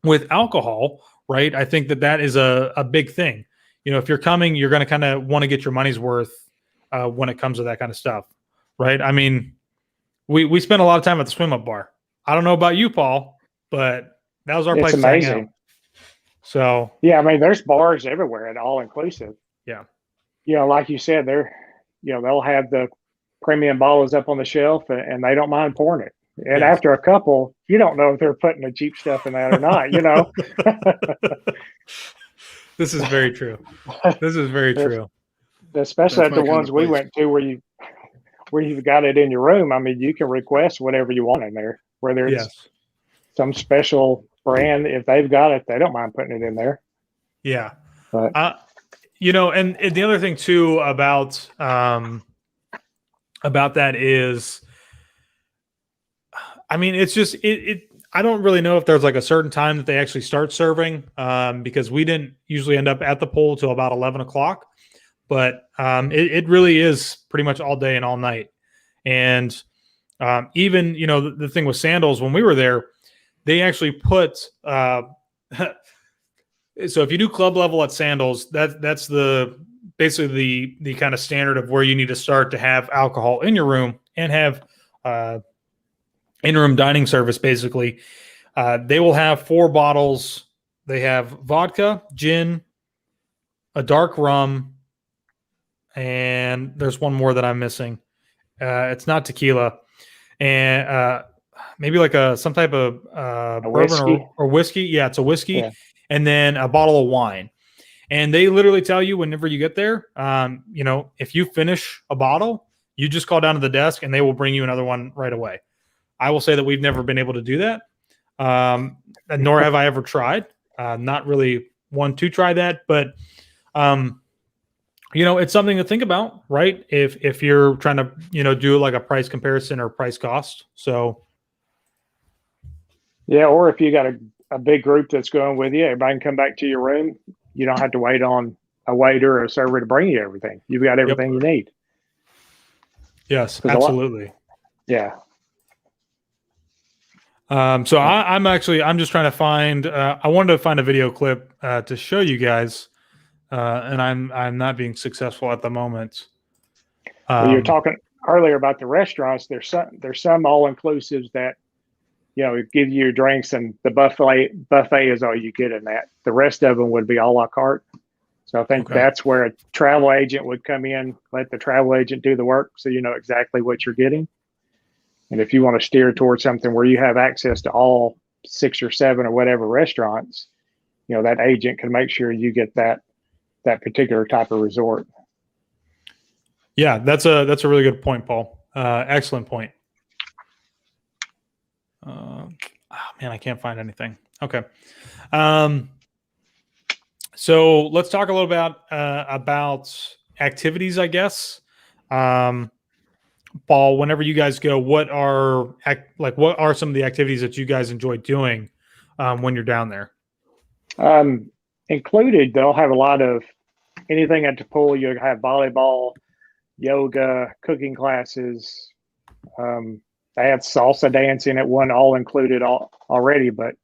with alcohol, right? I think that is a big thing. If you're coming, you're going to kind of want to get your money's worth when it comes to that kind of stuff, right? I mean, we spent a lot of time at the swim up bar. I don't know about you, Paul, but that was our place to hang out. So yeah, I mean, there's bars everywhere at all inclusive. Yeah. Like you said, they'll have the premium bottles up on the shelf and they don't mind pouring it. And after a couple, you don't know if they're putting the cheap stuff in that or not, This is very true. This is very true. Especially at the ones we went to where you've got it in your room. I mean, you can request whatever you want in there, whether it's some special brand. If they've got it, they don't mind putting it in there. Yeah. But, and the other thing too about that is, I mean, it's just I don't really know if there's like a certain time that they actually start serving, because we didn't usually end up at the pool till about 11 o'clock, but it really is pretty much all day and all night. And even, the thing with Sandals, when we were there, they actually put, so if you do club level at Sandals, that's basically the kind of standard of where you need to start to have alcohol in your room and have in-room dining service. Basically, they will have 4 bottles. They have vodka, gin, a dark rum, and there's one more that I'm missing. It's not tequila, and maybe like some type of bourbon or whiskey. Yeah, it's a whiskey, and then a bottle of wine. And they literally tell you whenever you get there, if you finish a bottle, you just call down to the desk and they will bring you another one right away. I will say that we've never been able to do that, nor have I ever tried. Not really one to try that, but it's something to think about, right? If you're trying to do like a price comparison or price cost. So yeah, or if you got a big group that's going with you, everybody can come back to your room. You don't have to wait on a waiter or a server to bring you everything. You've got everything you need. Yes, 'Cause absolutely. Yeah. So I'm just trying to find. I wanted to find a video clip to show you guys, and I'm not being successful at the moment. Well, you're talking earlier about the restaurants. There's some all inclusives that give you your drinks, and the buffet is all you get in that. The rest of them would be a la carte. So I think Okay. that's where a travel agent would come in, let the travel agent do the work, so you know exactly what you're getting. And if you want to steer towards something where you have access to all 6 or 7 or whatever restaurants, that agent can make sure you get that particular type of resort. Yeah, that's a really good point, Paul. Excellent point. Oh man, I can't find anything. Okay. So let's talk a little about activities, I guess. Paul, whenever you guys go, what are some of the activities that you guys enjoy doing when you're down there? Included, they'll have a lot of anything at the pool. You'll have volleyball, yoga, cooking classes. They have salsa dancing at one, all included already. But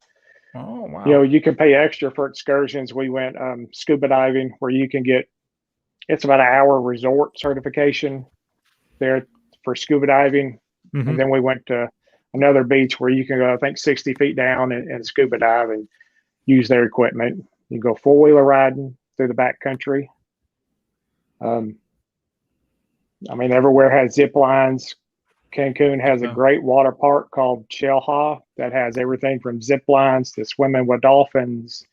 Oh wow! you can pay extra for excursions. We went scuba diving, where you can get it's about an hour resort certification there for scuba diving, Mhm. and then we went to another beach where you can go, I think, 60 feet down and scuba dive and use their equipment. You go 4-wheeler riding through the back country. Everywhere has zip lines. Cancun has a great water park called Chelha that has everything from zip lines to swimming with dolphins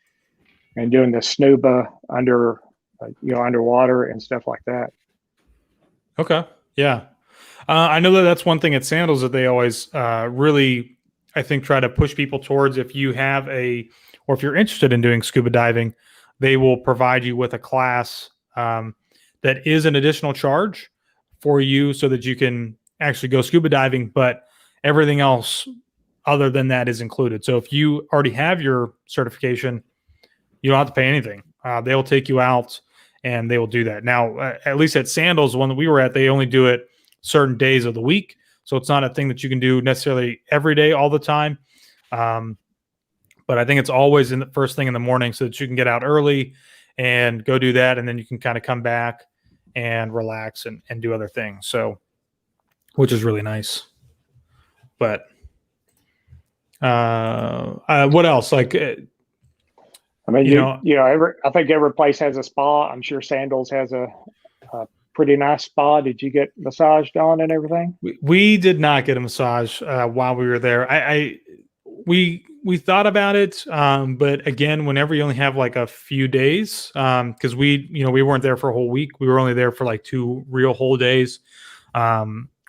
and doing the snuba underwater and stuff like that. Okay, yeah. I know that's one thing at Sandals that they always really, I think, try to push people towards. If you have or if you're interested in doing scuba diving, they will provide you with a class that is an additional charge for you so that you can actually go scuba diving, but everything else other than that is included. So if you already have your certification, you don't have to pay anything. They will take you out and they will do that. Now, at least at Sandals, the one that we were at, they only do it certain days of the week. So it's not a thing that you can do necessarily every day, all the time. But I think it's always in the first thing in the morning so that you can get out early and go do that. And then you can kind of come back and relax and do other things. So, which is really nice. But what else? I think every place has a spa. I'm sure Sandals has a pretty nice spa. Did you get massaged on and everything? We did not get a massage while we were there. We thought about it, but again, whenever you only have like a few days, because we weren't there for a whole week. We were only there for like 2 real whole days.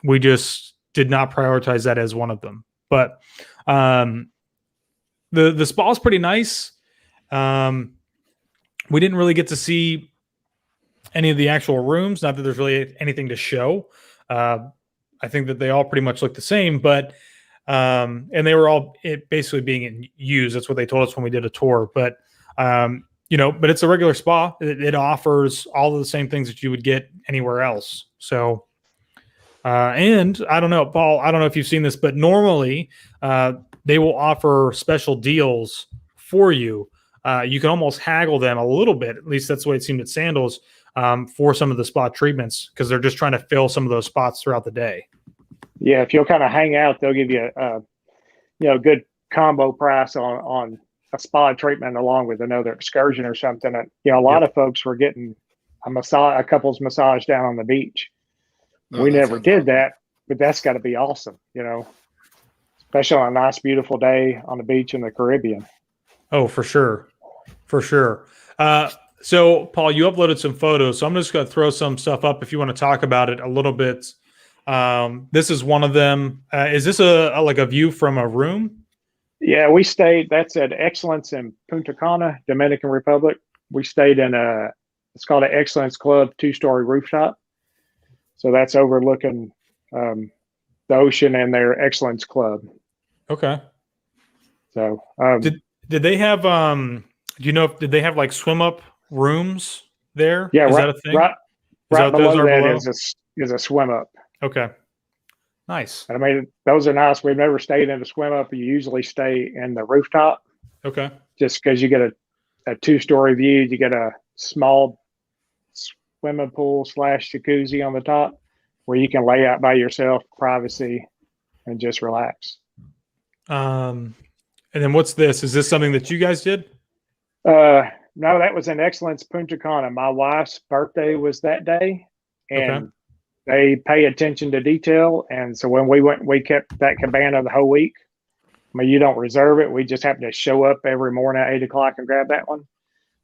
We just did not prioritize that as one of them. But the spa is pretty nice. We didn't really get to see any of the actual rooms. Not that there's really anything to show. I think that they all pretty much look the same, but and they were all basically being used. That's what they told us when we did a tour. But but it's a regular spa. It offers all of the same things that you would get anywhere else. So, and I don't know, Paul, I don't know if you've seen this, but normally they will offer special deals for you. You can almost haggle them a little bit. At least that's the way it seemed at Sandals for some of the spa treatments, because they're just trying to fill some of those spots throughout the day. Yeah, if you'll kind of hang out, they'll give you a good combo price on a spa treatment along with another excursion or something. And, a lot of folks were getting a couple's massage down on the beach. Oh, we never did that, but that's got to be awesome, especially on a nice, beautiful day on the beach in the Caribbean. Oh, for sure. For sure. So, Paul, you uploaded some photos, so I'm just going to throw some stuff up if you want to talk about it a little bit. This is one of them. Is this a view from a room? Yeah, we stayed. That's at Excellence in Punta Cana, Dominican Republic. We stayed in it's called an Excellence Club 2-story rooftop. So that's overlooking the ocean and their Excellence Club. Okay. So did they have did they have like swim up rooms there? Yeah, is that a thing? Right below that is a swim up. Okay. Nice. And I mean, those are nice. We've never stayed in the swim up. You usually stay in the rooftop Okay. just because you get a 2-story view. You get a small swimming pool / jacuzzi on the top where you can lay out by yourself, privacy, and just relax. And then what's this? Is this something that you guys did? No, that was in Excellence Punta Cana. My wife's birthday was that day, and Okay. they pay attention to detail. And so when we went, we kept that cabana the whole week. I mean, you don't reserve it. We just happen to show up every morning at 8 o'clock and grab that one.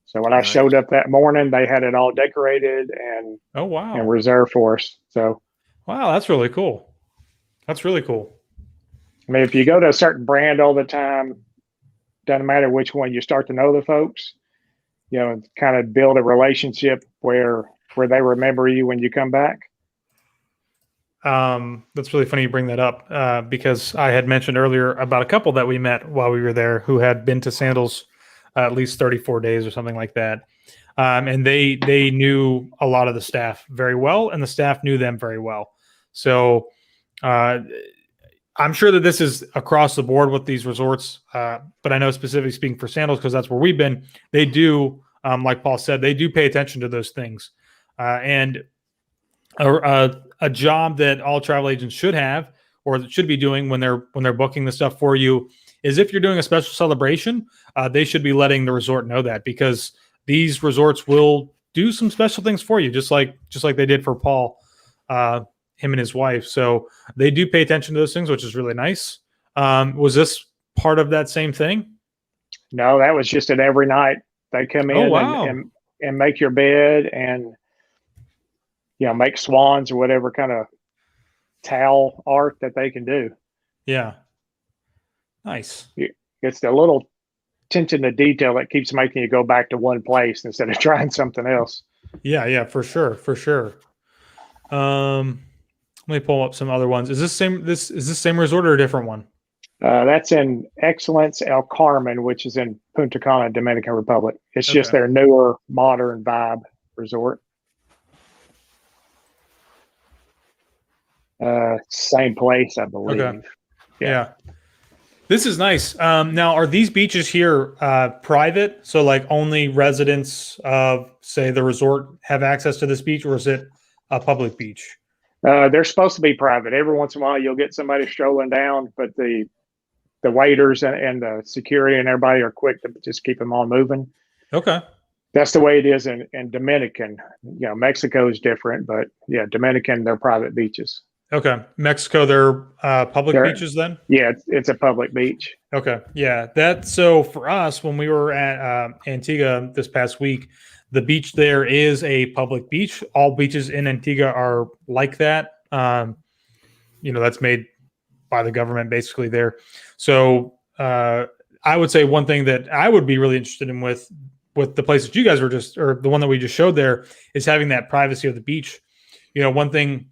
So when I Nice. showed up that morning, they had it all decorated and Oh, wow. reserved for us. So, Wow, that's really cool. That's really cool. I mean, if you go to a certain brand all the time, doesn't matter which one, you start to know the folks, you know, and kind of build a relationship where they remember you when you come back. That's really funny you bring that up because I had mentioned earlier about a couple that we met while we were there who had been to Sandals at least 34 days or something like that. And they knew a lot of the staff very well, and the staff knew them very well. So I'm sure that this is across the board with these resorts, but I know specifically speaking for Sandals, because that's where we've been, they do, like Paul said, they do pay attention to those things. And a job that all travel agents should have or should be doing when they're booking the stuff for you is if you're doing a special celebration, they should be letting the resort know that, because these resorts will do some special things for you, just like they did for Paul, him and his wife. So they do pay attention to those things, which is really nice. Was this part of that same thing? No, that was just at every night. They come in and make your bed and, you know, make swans or whatever kind of towel art that they can do. Yeah. Nice. It's the little attention to detail that keeps making you go back to one place instead of trying something else. Yeah, for sure. Let me pull up some other ones. Is this same resort or a different one? That's in Excellence El Carmen, which is in Punta Cana, Dominican Republic. It's just Okay. their newer, modern vibe resort. Same place, I believe. Okay. Yeah. This is nice. Now, are these beaches here private? So, like, only residents of, say, the resort have access to this beach, or is it a public beach? They're supposed to be private. Every once in a while, you'll get somebody strolling down, but the waiters and the security and everybody are quick to just keep them on moving. Okay. That's the way it is in Dominican. You know, Mexico is different, but yeah, Dominican, they're private beaches. Okay. Mexico, they're public beaches then? Yeah, it's a public beach. Okay. Yeah. So for us, when we were at Antigua this past week, the beach there is a public beach. All beaches in Antigua are like that. That's made by the government basically there. So I would say one thing that I would be really interested in with the place that you guys were or the one that we just showed there, is having that privacy of the beach. You know, one thing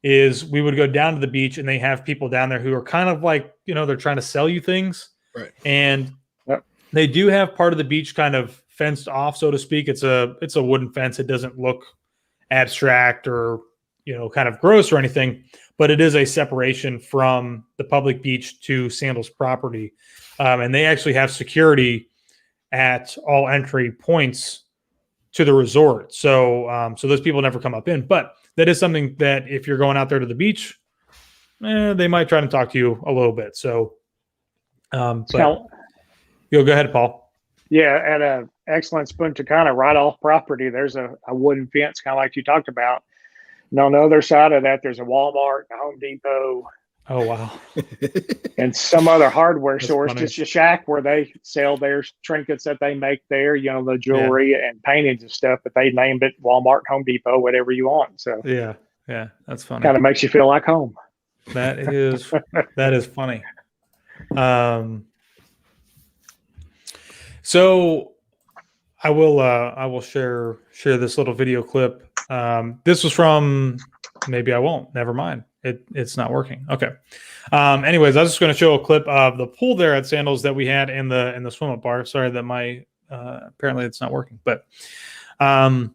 is we would go down to the beach and they have people down there who are kind of like, they're trying to sell you things. Right. And they do have part of the beach kind of fenced off, so to speak. It's a wooden fence. It doesn't look abstract or, kind of gross or anything, but it is a separation from the public beach to Sandals property. And they actually have security at all entry points to the resort. So those people never come up in, but that is something that if you're going out there to the beach, they might try to talk to you a little bit. So, go ahead, Paul. Yeah. At Excellence Punta Cana, right off property, there's a wooden fence, kind of like you talked about. And on the other side of that, there's a Walmart, a Home Depot. Oh, wow. And some other hardware store. Funny. Just a shack where they sell their trinkets that they make there, the jewelry and paintings and stuff, but they named it Walmart, Home Depot, whatever you want. So yeah, that's funny. Kind of makes you feel like home. That is funny. So I will share this little video clip. This was from, maybe I won't, never mind. It's not working. Okay. Anyways, I was just going to show a clip of the pool there at Sandals that we had in the swim up bar. Sorry that my apparently it's not working, but I'll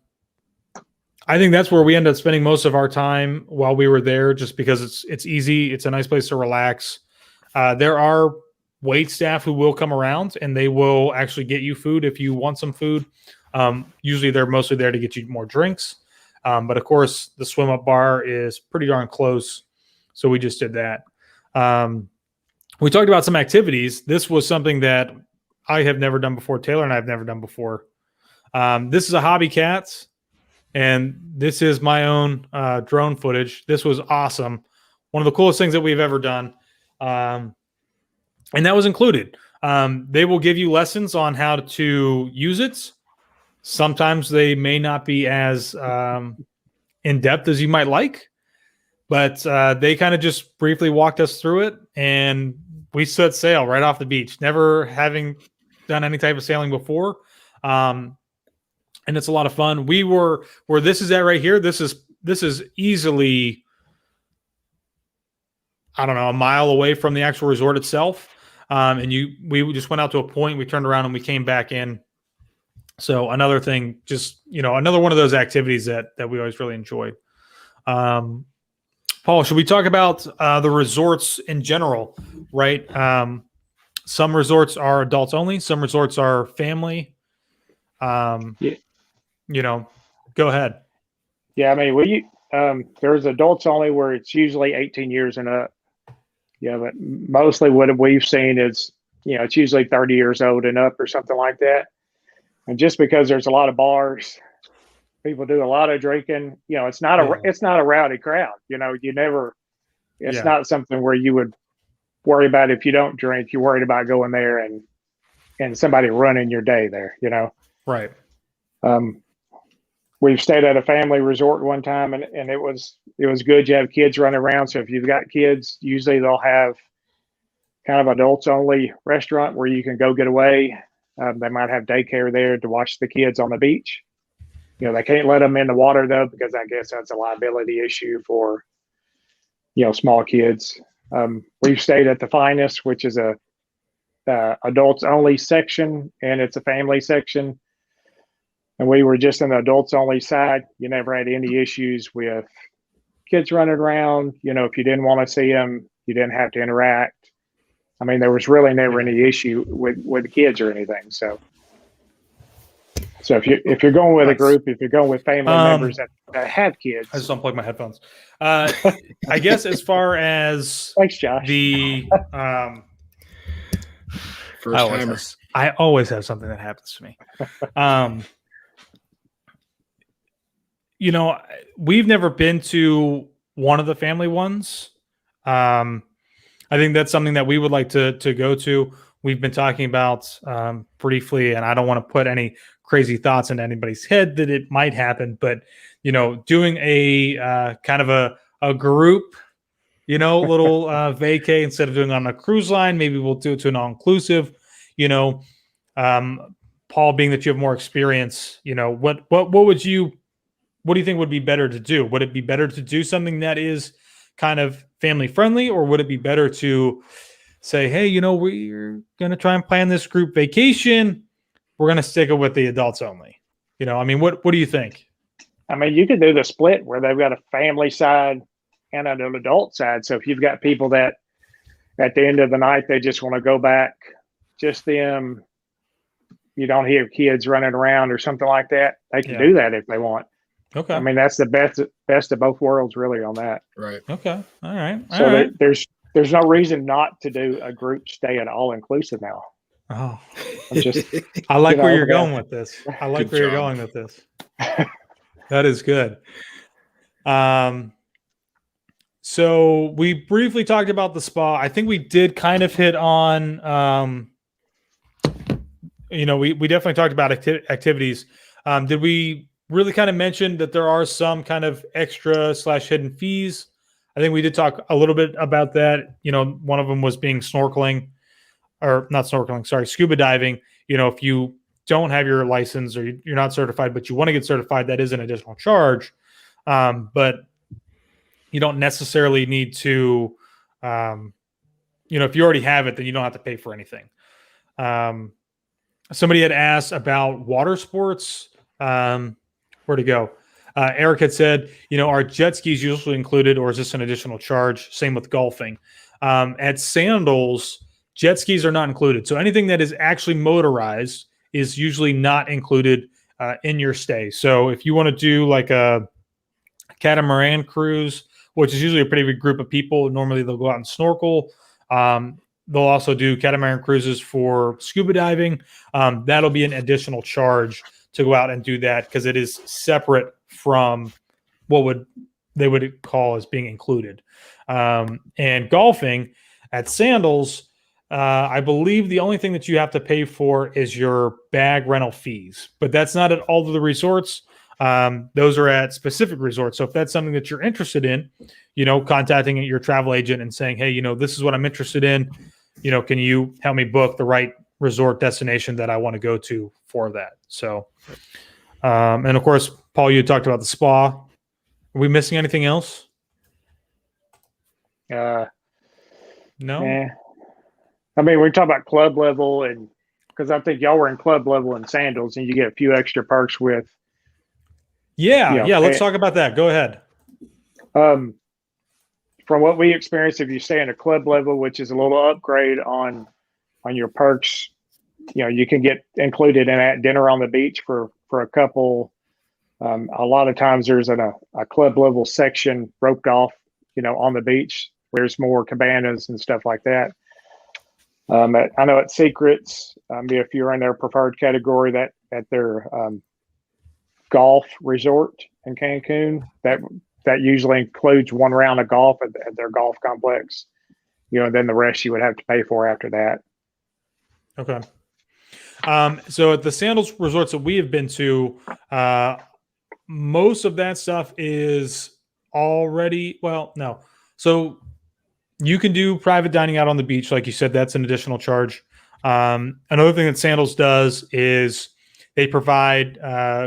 I think that's where we end up spending most of our time while we were there, just because it's easy. It's a nice place to relax. There are wait staff who will come around and they will actually get you food if you want some food. Usually they're mostly there to get you more drinks. But of course, the swim up bar is pretty darn close. So we just did that. We talked about some activities. This was something that I have never done before. Taylor and I have never done before. This is a Hobby Cats. And this is my own drone footage. This was awesome. One of the coolest things that we've ever done. And that was included. They will give you lessons on how to use it. Sometimes they may not be as in-depth as you might like. But they kind of just briefly walked us through it. And we set sail right off the beach. Never having done any type of sailing before. And it's a lot of fun. We were where this is at right here. This is easily, I don't know, a mile away from the actual resort itself. And we just went out to a point. We turned around and we came back in. So another thing, just another one of those activities that we always really enjoyed. Paul, should we talk about the resorts in general? Right. Some resorts are adults only. Some resorts are family. Go ahead. Yeah, I mean, there's adults only where it's usually 18 years and up. Yeah, but mostly what we've seen is, it's usually 30 years old and up or something like that. And just because there's a lot of bars, people do a lot of drinking. It's not a rowdy crowd. It's not something where you would worry about if you don't drink. You're worried about going there and somebody running your day there. Right. We've stayed at a family resort one time and it was good. You have kids running around. So if you've got kids, usually they'll have kind of adults only restaurant where you can go get away. They might have daycare there to watch the kids on the beach. They can't let them in the water though, because I guess that's a liability issue for, small kids. We've stayed at the Finest, which is a adults only section, and it's a family section. And we were just in the adults only side. You never had any issues with kids running around. If you didn't want to see them, you didn't have to interact. I mean, there was really never any issue with the kids or anything. So if you're going with a group, if you're going with family members that have kids, I just unplugged my headphones. I guess as far as thanks, Josh. The first timer. I always have something that happens to me. We've never been to one of the family ones. I think that's something that we would like to go to. We've been talking about briefly, and I don't want to put any crazy thoughts into anybody's head that it might happen, but doing a kind of a group, little vacay instead of doing it on a cruise line, maybe we'll do it to an all-inclusive. Paul, being that you have more experience, what do you think would be better to do? Would it be better to do something that is kind of family friendly, or would it be better to say, hey, we're going to try and plan this group vacation. We're going to stick it with the adults only. What do you think? I mean, you could do the split where they've got a family side and an adult side. So if you've got people that at the end of the night, they just want to go back, just them, you don't hear kids running around or something like that, they can do that if they want. Okay. I mean, that's the best of both worlds, really, on that. Right. Okay. All right. So there's no reason not to do a group stay at all inclusive now. Oh, just, I like where you're going with this. I like where you're going with this. That is good. So we briefly talked about the spa. I think we did kind of hit on, we definitely talked about activities. Did we really kind of mention that there are some kind of extra / hidden fees? I think we did talk a little bit about that. One of them was being scuba diving. If you don't have your license or you're not certified, but you want to get certified, that is an additional charge. But you don't necessarily need to, if you already have it, then you don't have to pay for anything. Somebody had asked about water sports. Where to go? Eric had said, are jet skis usually included, or is this an additional charge? Same with golfing. At Sandals, jet skis are not included. So anything that is actually motorized is usually not included in your stay. So if you want to do like a catamaran cruise, which is usually a pretty big group of people, normally they'll go out and snorkel. They'll also do catamaran cruises for scuba diving. That'll be an additional charge to go out and do that because it is separate from what they would call as being included. And golfing at Sandals, I believe the only thing that you have to pay for is your bag rental fees, but that's not at all of the resorts. Those are at specific resorts. So if that's something that you're interested in, contacting your travel agent and saying, hey, this is what I'm interested in. Can you help me book the right resort destination that I want to go to for that? So, and of course, Paul, you talked about the spa. Are we missing anything else? No. Yeah. I mean, we talk about club level, and because I think y'all were in club level in Sandals, and you get a few extra perks with. Yeah. Let's talk about that. Go ahead. From what we experienced, if you stay in a club level, which is a little upgrade on your perks, you can get included in that dinner on the beach for a couple. A lot of times there's a club level section roped off, on the beach. There's more cabanas and stuff like that. I know at Secrets, if you're in their preferred category, that at their golf resort in Cancun, that usually includes one round of golf at their golf complex. Then the rest you would have to pay for after that. Okay. So at the Sandals resorts that we have been to, most of that stuff is already, no. So you can do private dining out on the beach. Like you said, that's an additional charge. Another thing that Sandals does is they provide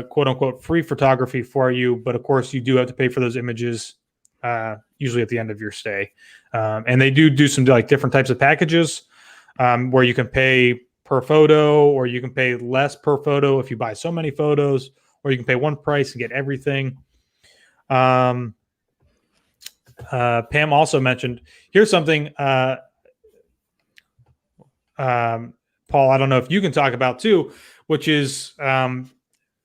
quote unquote free photography for you. But of course you do have to pay for those images usually at the end of your stay. And they do some like different types of packages where you can pay per photo, or you can pay less per photo if you buy so many photos, or you can pay one price and get everything. Pam also mentioned, here's something, Paul, I don't know if you can talk about too, which is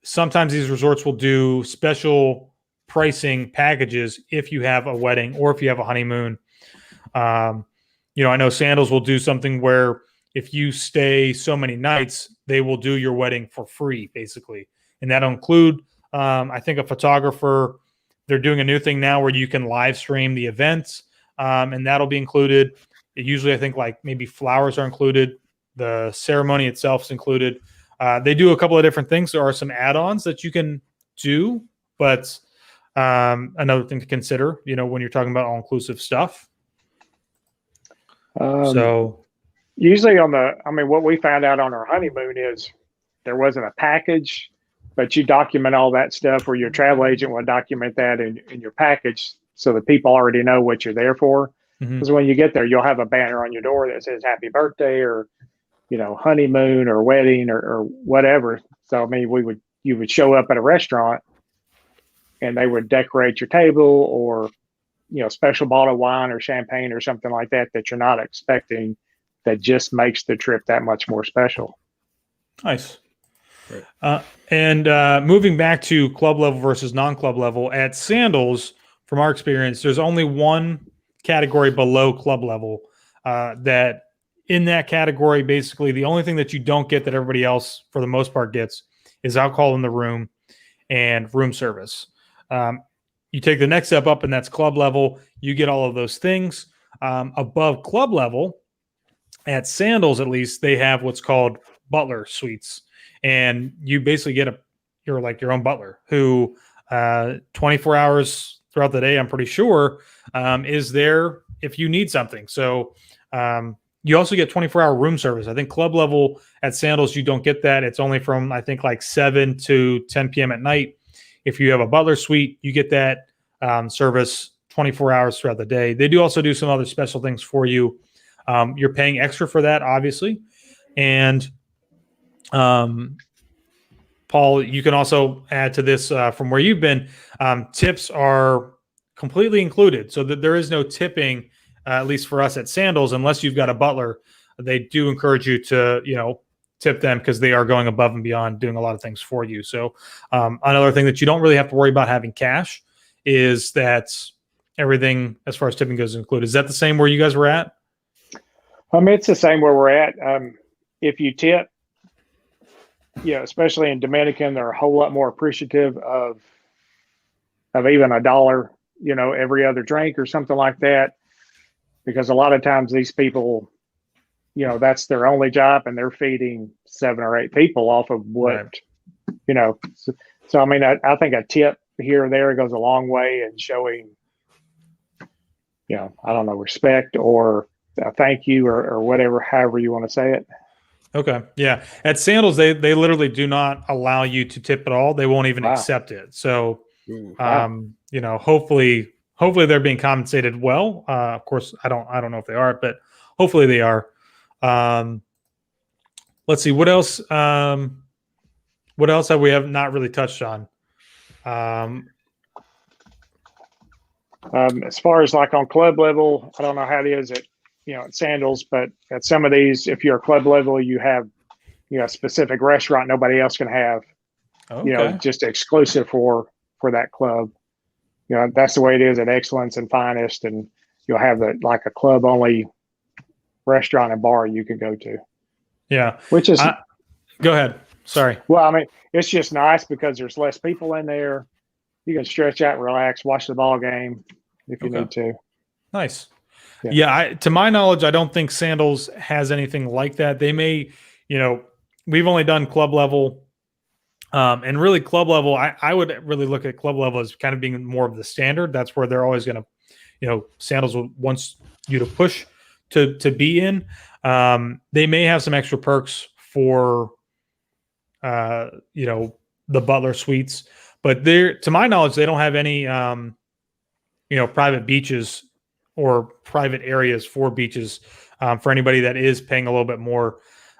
sometimes these resorts will do special pricing packages if you have a wedding or if you have a honeymoon. I know Sandals will do something where if you stay so many nights, they will do your wedding for free, basically. And that'll include, I think, a photographer. They're doing a new thing now where you can live stream the events, and that'll be included. Usually, I think, like maybe flowers are included. The ceremony itself is included. They do a couple of different things. There are some add-ons that you can do, but another thing to consider, when you're talking about all-inclusive stuff. So usually what we found out on our honeymoon is there wasn't a package, but you document all that stuff, or your travel agent will document that in your package so that people already know what you're there for. Because when you get there, you'll have a banner on your door that says happy birthday, or, honeymoon or wedding or whatever. So, I mean, you would show up at a restaurant and they would decorate your table, or, special bottle of wine or champagne or something like that you're not expecting, that just makes the trip that much more special. Nice. Right. And moving back to club level versus non-club level, at Sandals, from our experience, there's only one category below club level that in that category, basically the only thing that you don't get that everybody else for the most part gets is alcohol in the room and room service. You take the next step up, and that's club level. You get all of those things. Above club level, at Sandals at least, they have what's called butler suites. And you basically get your own butler who 24 hours throughout the day, I'm pretty sure, is there if you need something. So you also get 24-hour room service. I think club level at Sandals, you don't get that. It's only from, I think, like 7 to 10 p.m. at night. If you have a butler suite, you get that service 24 hours throughout the day. They do also do some other special things for you. You're paying extra for that, obviously. And Paul, Paul, you can also add to this from where you've been. Tips are completely included, so that there is no tipping, at least for us at Sandals, unless you've got a butler. They do encourage you to, tip them because they are going above and beyond, doing a lot of things for you. So another thing that you don't really have to worry about having cash is that everything as far as tipping goes included. Is that the same where you guys were at? It's the same where we're at. If you tip, especially in Dominican, they're a whole lot more appreciative of even $1, every other drink or something like that, because a lot of times these people, that's their only job, and they're feeding 7 or 8 people off of what, right. So I mean, I think a tip here or there goes a long way in showing, I don't know, respect or a thank you or whatever, however you want to say it. Okay. Yeah. At Sandals, they literally do not allow you to tip at all. They won't even accept it. So, hopefully they're being compensated well. Of course, I don't know if they are, but hopefully they are. Let's see what else. What else have we not really touched on? As far as like on club level, I don't know how it is at Sandals, but at some of these, if you're a club level, you have a specific restaurant nobody else can have. Okay. Just exclusive for that club. That's the way it is at Excellence and Finest, and you'll have like a club only restaurant and bar you can go to. Yeah. Which is go ahead. Sorry. Well, I mean, it's just nice because there's less people in there. You can stretch out, relax, watch the ball game if you need to. Nice. Yeah. To my knowledge, I don't think Sandals has anything like that. They may, we've only done club level. And really club level, I would really look at club level as kind of being more of the standard. That's where they're always going to, Sandals wants you to push to be in. They may have some extra perks for, the Butler suites, but to my knowledge, they don't have any, private beaches or private areas for beaches for anybody that is paying a little bit more.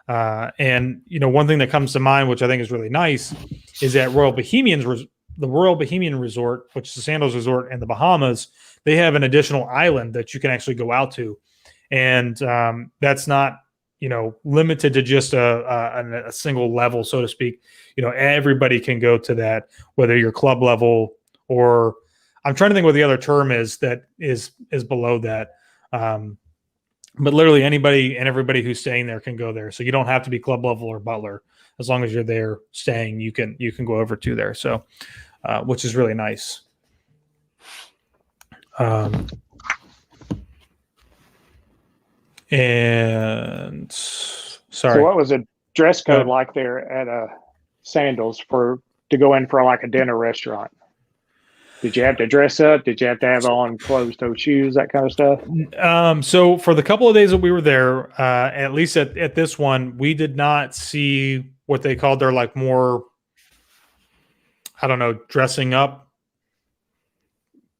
And one thing that comes to mind, which I think is really nice, is that the Royal Bohemian Resort, which is the Sandals Resort in the Bahamas, they have an additional island that you can actually go out to, and that's not limited to just a single level, so to speak. Everybody can go to that, whether you're club level or I'm trying to think what the other term is that is below that. But literally anybody and everybody who's staying there can go there. So you don't have to be club level or Butler. As long as you're there staying, you can go over to there. So, which is really nice. And sorry. So what was a dress code like there at Sandals to go in for like a dinner restaurant? Did you have to dress up? Did you have to have on closed-toe shoes, that kind of stuff? So for the couple of days that we were there, at least at this one, we did not see what they called their like more, I don't know, dressing up.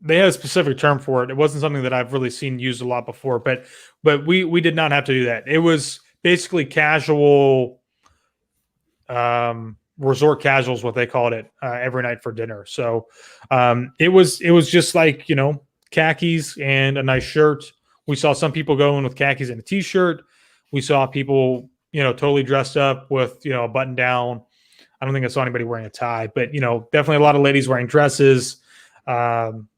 They had a specific term for it. It wasn't something that I've really seen used a lot before, but we did not have to do that. It was basically casual, resort casuals, what they called it, every night for dinner. So it was just like, khakis and a nice shirt. We saw some people go in with khakis and a t-shirt. We saw people, totally dressed up with, a button down. I don't think I saw anybody wearing a tie, but, definitely a lot of ladies wearing dresses, button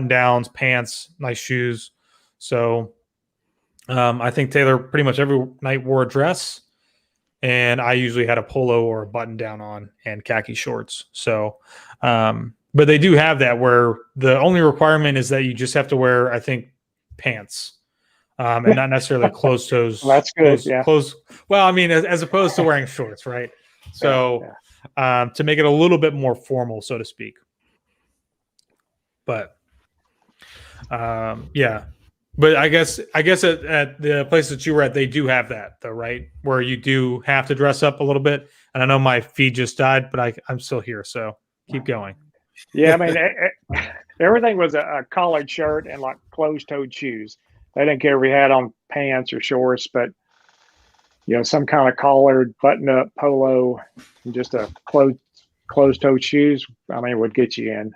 downs, pants, nice shoes. So I think Taylor pretty much every night wore a dress. And I usually had a polo or a button down on and khaki shorts. So, but they do have that where the only requirement is that you just have to wear, I think, pants, and not necessarily closed toes. Well, that's good. Well, I mean, as opposed to wearing shorts, right? So, to make it a little bit more formal, so to speak. But, yeah. But I guess at the place that you were at, they do have that, though, right? Where you do have to dress up a little bit. And I know my feed just died, but I'm still here, so keep going. Yeah, I mean, everything was a collared shirt and like closed-toed shoes. They didn't care if we had on pants or shorts, but some kind of collared, button-up polo, and just a closed-toed shoes. I mean, it would get you in.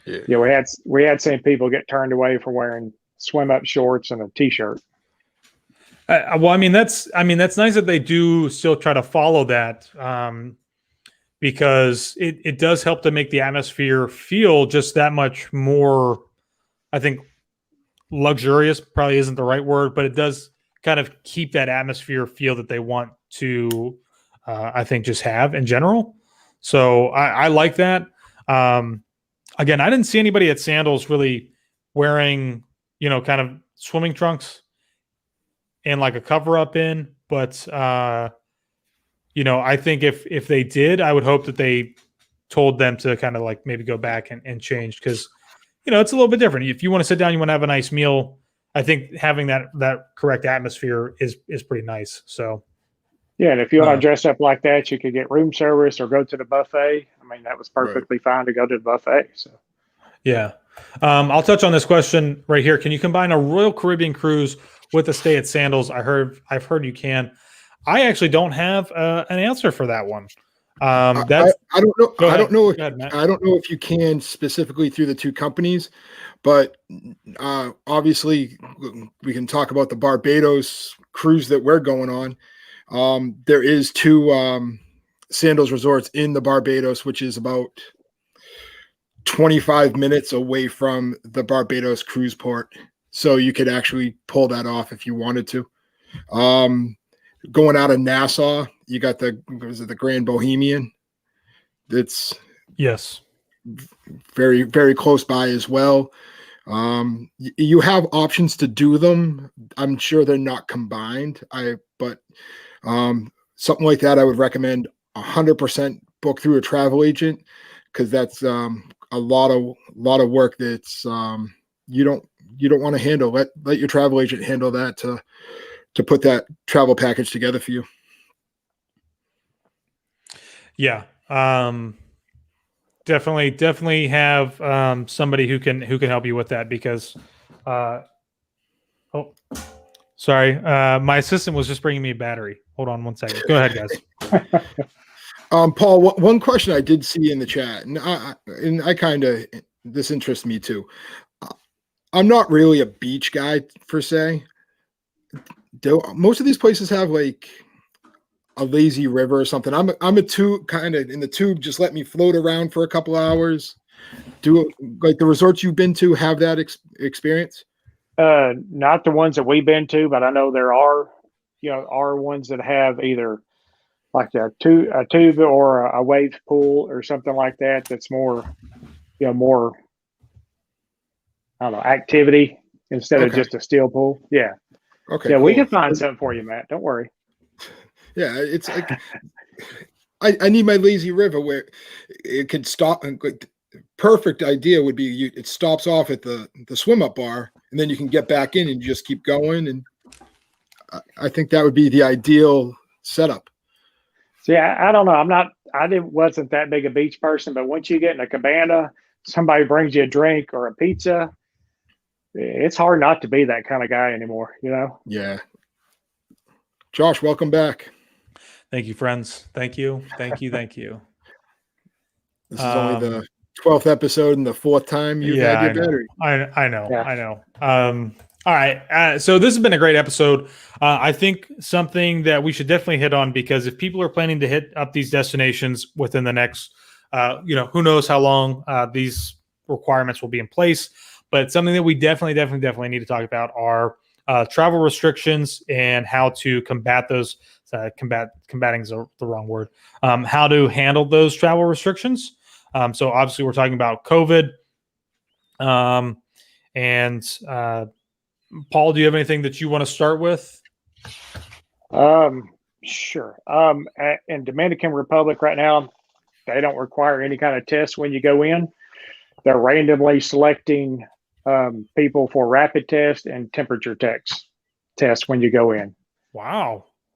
Yeah, we had seen people get turned away for wearing swim-up shorts and a t-shirt. Well, I mean that's nice that they do still try to follow that, because it does help to make the atmosphere feel just that much more. I think luxurious probably isn't the right word, but it does kind of keep that atmosphere feel that they want to, I think, just have in general. So I like that. Again, I didn't see anybody at Sandals really wearing, kind of swimming trunks and like a cover up in, but I think if they did, I would hope that they told them to kind of like maybe go back and change, because it's a little bit different. If you want to sit down, you want to have a nice meal, I think having that correct atmosphere is pretty nice. So yeah, and if you want to dress up like that, you could get room service or go to the buffet. I mean, that was perfectly fine to go to the buffet. So yeah. I'll touch on this question right here. Can you combine a Royal Caribbean cruise with a stay at Sandals? I've heard you can. I actually don't have an answer for that one. I don't know. I don't know. I don't know if you can specifically through the two companies, but obviously we can talk about the Barbados cruise that we're going on. There is two Sandals resorts in the Barbados, which is about 25 minutes away from the Barbados cruise port. So you could actually pull that off if you wanted to. Going out of Nassau, you got the Grand Bohemian. It's very, very close by as well. You have options to do them. I'm sure they're not combined. But something like that, I would recommend 100% book through a travel agent, because that's a lot of work that's you don't want to handle. Let your travel agent handle that to put that travel package together for you. Yeah. Definitely have somebody who can help you with that, because sorry. My assistant was just bringing me a battery. Hold on one second. Go ahead, guys. Paul, one question I did see in the chat, and I kind of, this interests me too. I'm not really a beach guy per se. Do most of these places have like a lazy river or something? I'm a tube kind of in the tube. Just let me float around for a couple hours. Do like the resorts you've been to have that experience? Not the ones that we've been to, but I know there are ones that have either like a tube or a wave pool or something like that. That's more, more, I don't know, activity instead of just a still pool. Yeah. Okay. Yeah, cool. we can find something for you, Matt. Don't worry. Yeah, it's like I need my lazy river where it could stop. Like, perfect idea would be it stops off at the swim up bar, and then you can get back in and just keep going. And I think that would be the ideal setup. So yeah, I don't know. Wasn't that big a beach person, but once you get in a cabana, somebody brings you a drink or a pizza, it's hard not to be that kind of guy anymore, Yeah. Josh, welcome back. Thank you, friends. Thank you. Thank you. Thank you. This is only the 12th episode and the 4th time you've had your battery. I know. Yeah. I know. All right. So this has been a great episode. I think something that we should definitely hit on, because if people are planning to hit up these destinations within the next, who knows how long these requirements will be in place, but something that we definitely need to talk about are travel restrictions and how to combat those. Combating is the wrong word. How to handle those travel restrictions. So obviously we're talking about COVID. And Paul, do you have anything that you want to start with? Sure. In Dominican Republic right now, they don't require any kind of test when you go in. They're randomly selecting people for rapid test and temperature test when you go in.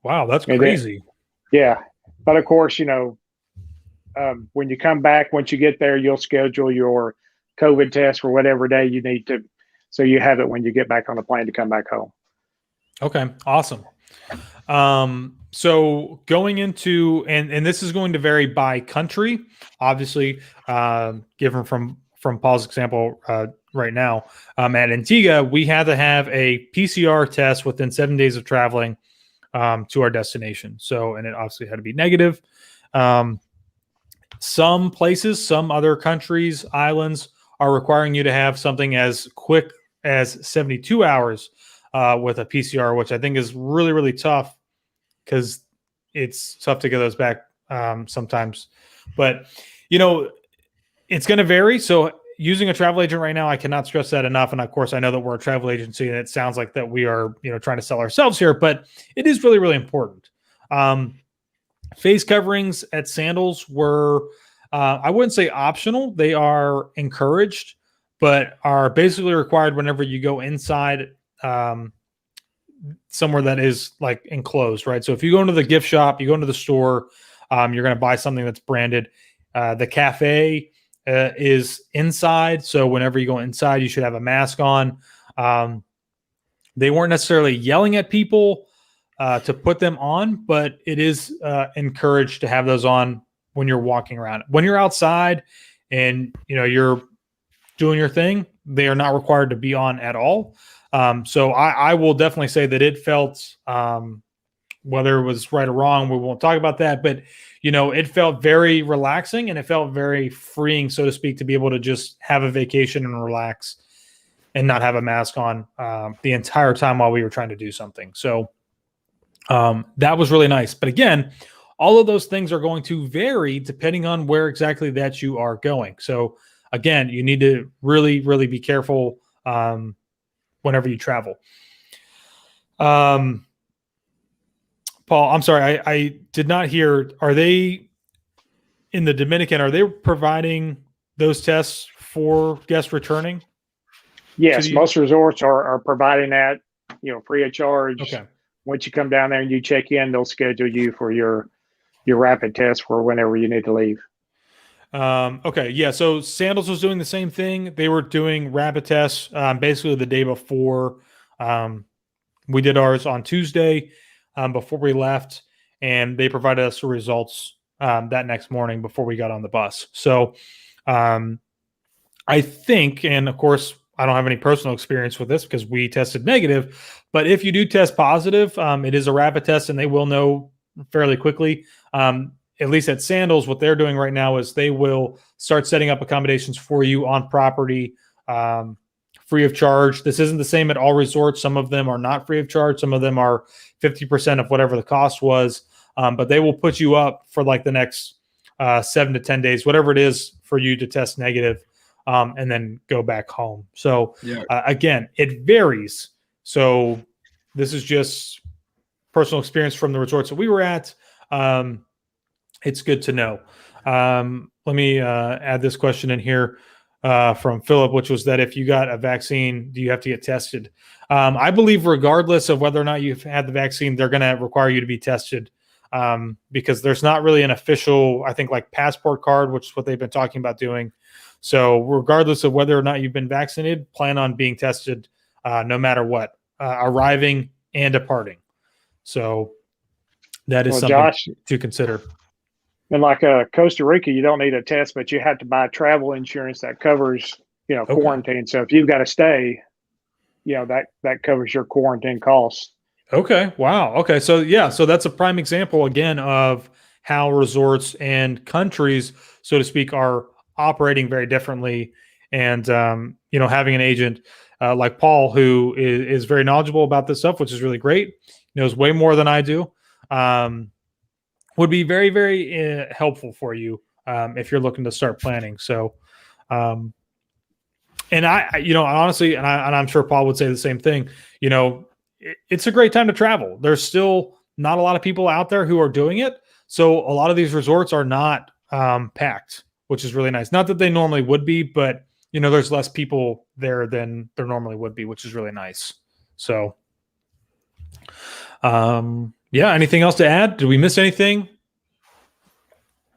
Wow, that's crazy. Yeah, but of course, when you come back, once you get there, you'll schedule your COVID test for whatever day you need to, so you have it when you get back on the plane to come back home. Okay, awesome. So going into, and this is going to vary by country, obviously, given from Paul's example, right now, at Antigua, we had to have a PCR test within 7 days of traveling, to our destination. So, and it obviously had to be negative. Some places, some other countries, islands are requiring you to have something as quick as 72 hours, with a PCR, which I think is really, really tough, because it's tough to get those back, sometimes. But, it's going to vary. So using a travel agent right now, I cannot stress that enough. And of course, I know that we're a travel agency, and it sounds like that we are, trying to sell ourselves here, but it is really, really important. Face coverings at Sandals were, I wouldn't say optional. They are encouraged, but are basically required whenever you go inside, somewhere that is like enclosed, right? So if you go into the gift shop, you go into the store, you're going to buy something that's branded. The cafe is inside, so whenever you go inside, you should have a mask on. They weren't necessarily yelling at people to put them on, but it is encouraged to have those on when you're walking around. When you're outside and you're doing your thing, they are not required to be on at all. So I will definitely say that it felt, whether it was right or wrong, we won't talk about that, but it felt very relaxing, and it felt very freeing, so to speak, to be able to just have a vacation and relax and not have a mask on, the entire time while we were trying to do something. So, that was really nice. But again, all of those things are going to vary depending on where exactly that you are going. So again, you need to really, really be careful, whenever you travel. Paul, I'm sorry, I did not hear. Are they in the Dominican? Are they providing those tests for guests returning? Yes, most resorts are providing that, free of charge. Okay. Once you come down there and you check in, they'll schedule you for your rapid test for whenever you need to leave. Okay. Yeah. So Sandals was doing the same thing. They were doing rapid tests, basically the day before. We did ours on Tuesday, before we left, and they provided us the results, that next morning before we got on the bus. So, I think, and of course, I don't have any personal experience with this because we tested negative, but if you do test positive, it is a rapid test, and they will know fairly quickly. At least at Sandals, what they're doing right now is they will start setting up accommodations for you on property, free of charge. This isn't the same at all resorts. Some of them are not free of charge. Some of them are 50% of whatever the cost was. But they will put you up for like the next 7 to 10 days, whatever it is, for you to test negative, and then go back home. So again, it varies. So this is just personal experience from the resorts that we were at. It's good to know. Let me add this question in here from Philip, which was that if you got a vaccine, do you have to get tested? I believe regardless of whether or not you've had the vaccine, they're going to require you to be tested, because there's not really an official, I think, like passport card, which is what they've been talking about doing. So regardless of whether or not you've been vaccinated, plan on being tested no matter what, arriving and departing. So that is something, Josh, to consider. And like Costa Rica, you don't need a test, but you have to buy travel insurance that covers, quarantine. So if you've got to stay, that covers your quarantine costs. Okay. Wow. Okay. So so that's a prime example again of how resorts and countries, so to speak, are operating very differently. And, having an agent like Paul, who is very knowledgeable about this stuff, which is really great, knows way more than I do, would be very, very helpful for you if you're looking to start planning. So, and I honestly, and I'm sure Paul would say the same thing, it's a great time to travel. There's still not a lot of people out there who are doing it. So a lot of these resorts are not packed, which is really nice. Not that they normally would be, but there's less people there than there normally would be, which is really nice. So, anything else to add? Did we miss anything?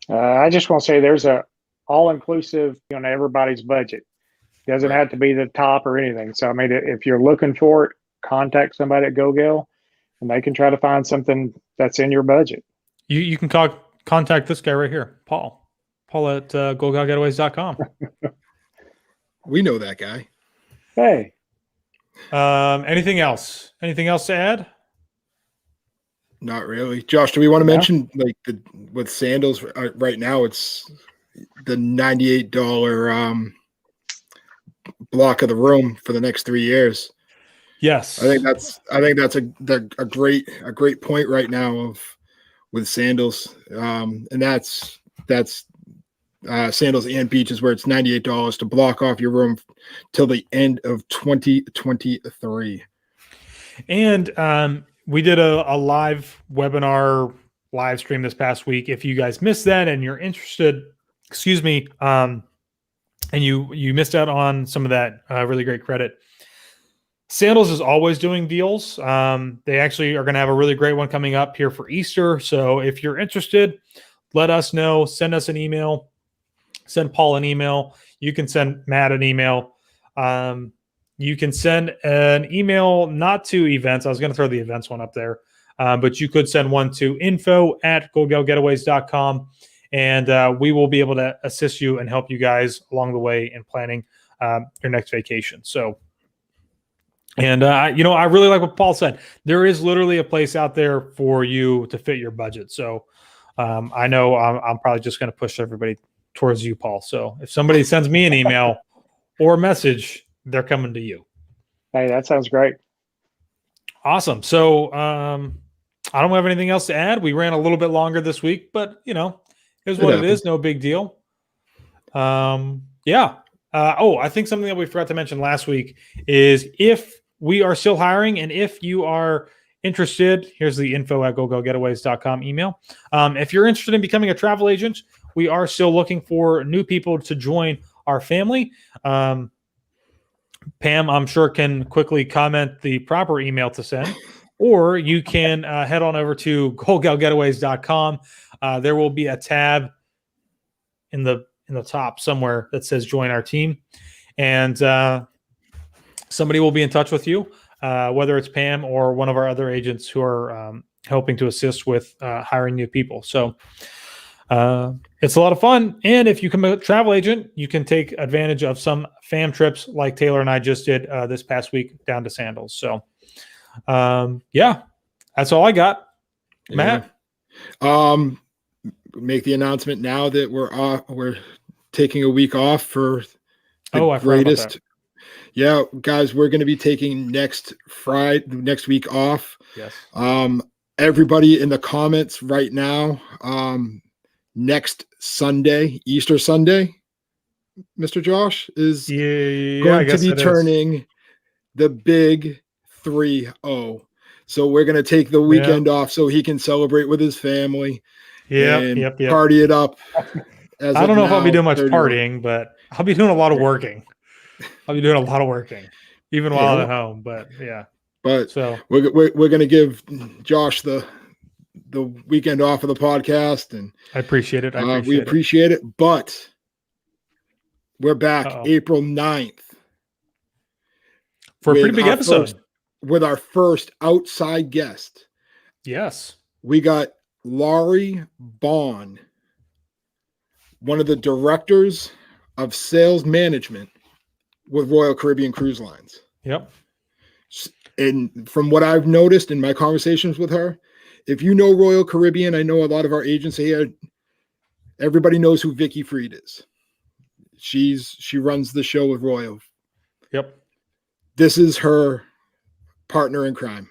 I just want to say there's a all-inclusive on everybody's budget. Doesn't have to be the top or anything. So, I mean, if you're looking for it, contact somebody at GoGale. and they can try to find something that's in your budget. You can contact this guy right here, Paul. Paul at GoGalGetaways.com. We know that guy. Hey, Anything else? Anything else to add? Not really. Josh, do we want to No. mention like with sandals right now? It's the $98 block of the room for the next 3 years. Yes. I think that's a great point right now with sandals, and that's sandals and beaches where it's $98 to block off your room till the end of 2023. And we did a live webinar live stream this past week. If you guys missed that and you're interested, and you missed out on some of that really great credit, Sandals is always doing deals. They actually are going to have a really great one coming up here for Easter. So if you're interested, let us know. Send us an email. Send Paul an email. You can send Matt an email. You can send an email not to events. I was going to throw the events one up there. But you could send one to info@GoGalGetaways.com. And we will be able to assist you and help you guys along the way in planning your next vacation. So, and I really like what Paul said. There is literally a place out there for you to fit your budget. So I know I'm probably just going to push everybody towards you, Paul. So if somebody sends me an email or a message, they're coming to you. hey, that sounds great. Awesome. So I don't have anything else to add. We ran a little bit longer this week, but here's what it is. No big deal. Yeah. I think something that we forgot to mention last week is if we are still hiring and if you are interested, here's the info@GoGalGetaways.com email. If you're interested in becoming a travel agent, we are still looking for new people to join our family. Pam, I'm sure, can quickly comment the proper email to send, or you can head on over to GoGalGetaways.com. There will be a tab in the top somewhere that says join our team, and somebody will be in touch with you, whether it's Pam or one of our other agents who are helping to assist with hiring new people. So it's a lot of fun. And if you become a travel agent, you can take advantage of some fam trips like Taylor and I just did this past week down to Sandals. So that's all I got. Matt? Make the announcement now that we're taking a week off for I greatest. forgot about Yeah, guys, we're going to be taking next week off. Yes. Everybody in the comments right now, next Sunday, Easter Sunday, Mr. Josh is going to be turning the big 3-0. So we're going to take the weekend off so he can celebrate with his family. Yep. Party it up. I don't know if I'll be doing much partying, but I'll be doing a lot of working. Even while I'm at home. But yeah. But so we're going to give Josh the weekend off of the podcast, and I appreciate it. We appreciate it. But we're back April 9th for a pretty big episode with our first outside guest. Yes, we got Laurie Bond, one of the directors of sales management with Royal Caribbean Cruise Lines. Yep. And from what I've noticed in my conversations with her, if you know Royal Caribbean, I know a lot of our agents here, everybody knows who Vicky Freed is. She runs the show with Royal. Yep. This is her partner in crime.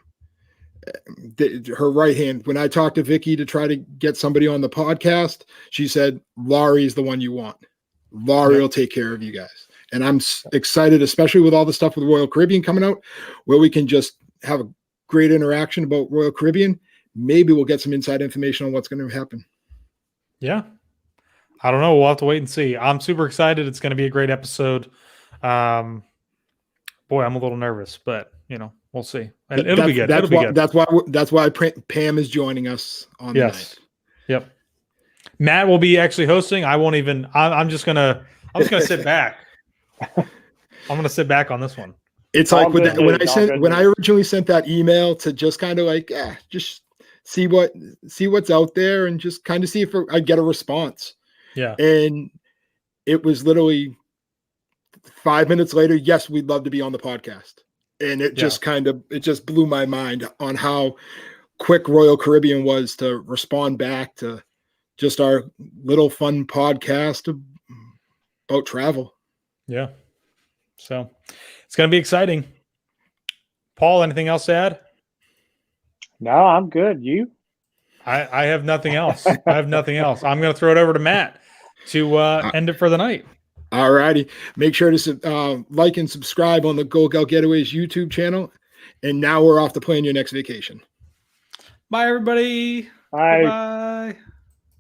Her right hand. When I talked to Vicky to try to get somebody on the podcast, she said, Laurie is the one you want. Laurie will take care of you guys. And I'm excited, especially with all the stuff with Royal Caribbean coming out, where we can just have a great interaction about Royal Caribbean. Maybe we'll get some inside information on what's going to happen. Yeah. I don't know. We'll have to wait and see. I'm super excited. It's going to be a great episode. Boy, I'm a little nervous, but we'll see. And it'll be good. That's why Pam is joining us on the night. Yep. Matt will be actually hosting. I won't even. I'm just gonna sit back. I'm gonna sit back on this one. It's All like with good that, when news, I all sent good when I news. originally sent that email to just kind of like, just see what's out there and just kind of see if I get a response. Yeah. And it was literally 5 minutes later, yes, we'd love to be on the podcast. And it just blew my mind on how quick Royal Caribbean was to respond back to just our little fun podcast about travel. Yeah. So it's going to be exciting. Paul, anything else to add? No, I'm good. You? I have nothing else. I have nothing else. I'm going to throw it over to Matt to end it for the night. All righty. Make sure to like and subscribe on the Go Gal Getaways YouTube channel. And now we're off to plan your next vacation. Bye, everybody. Bye. Bye.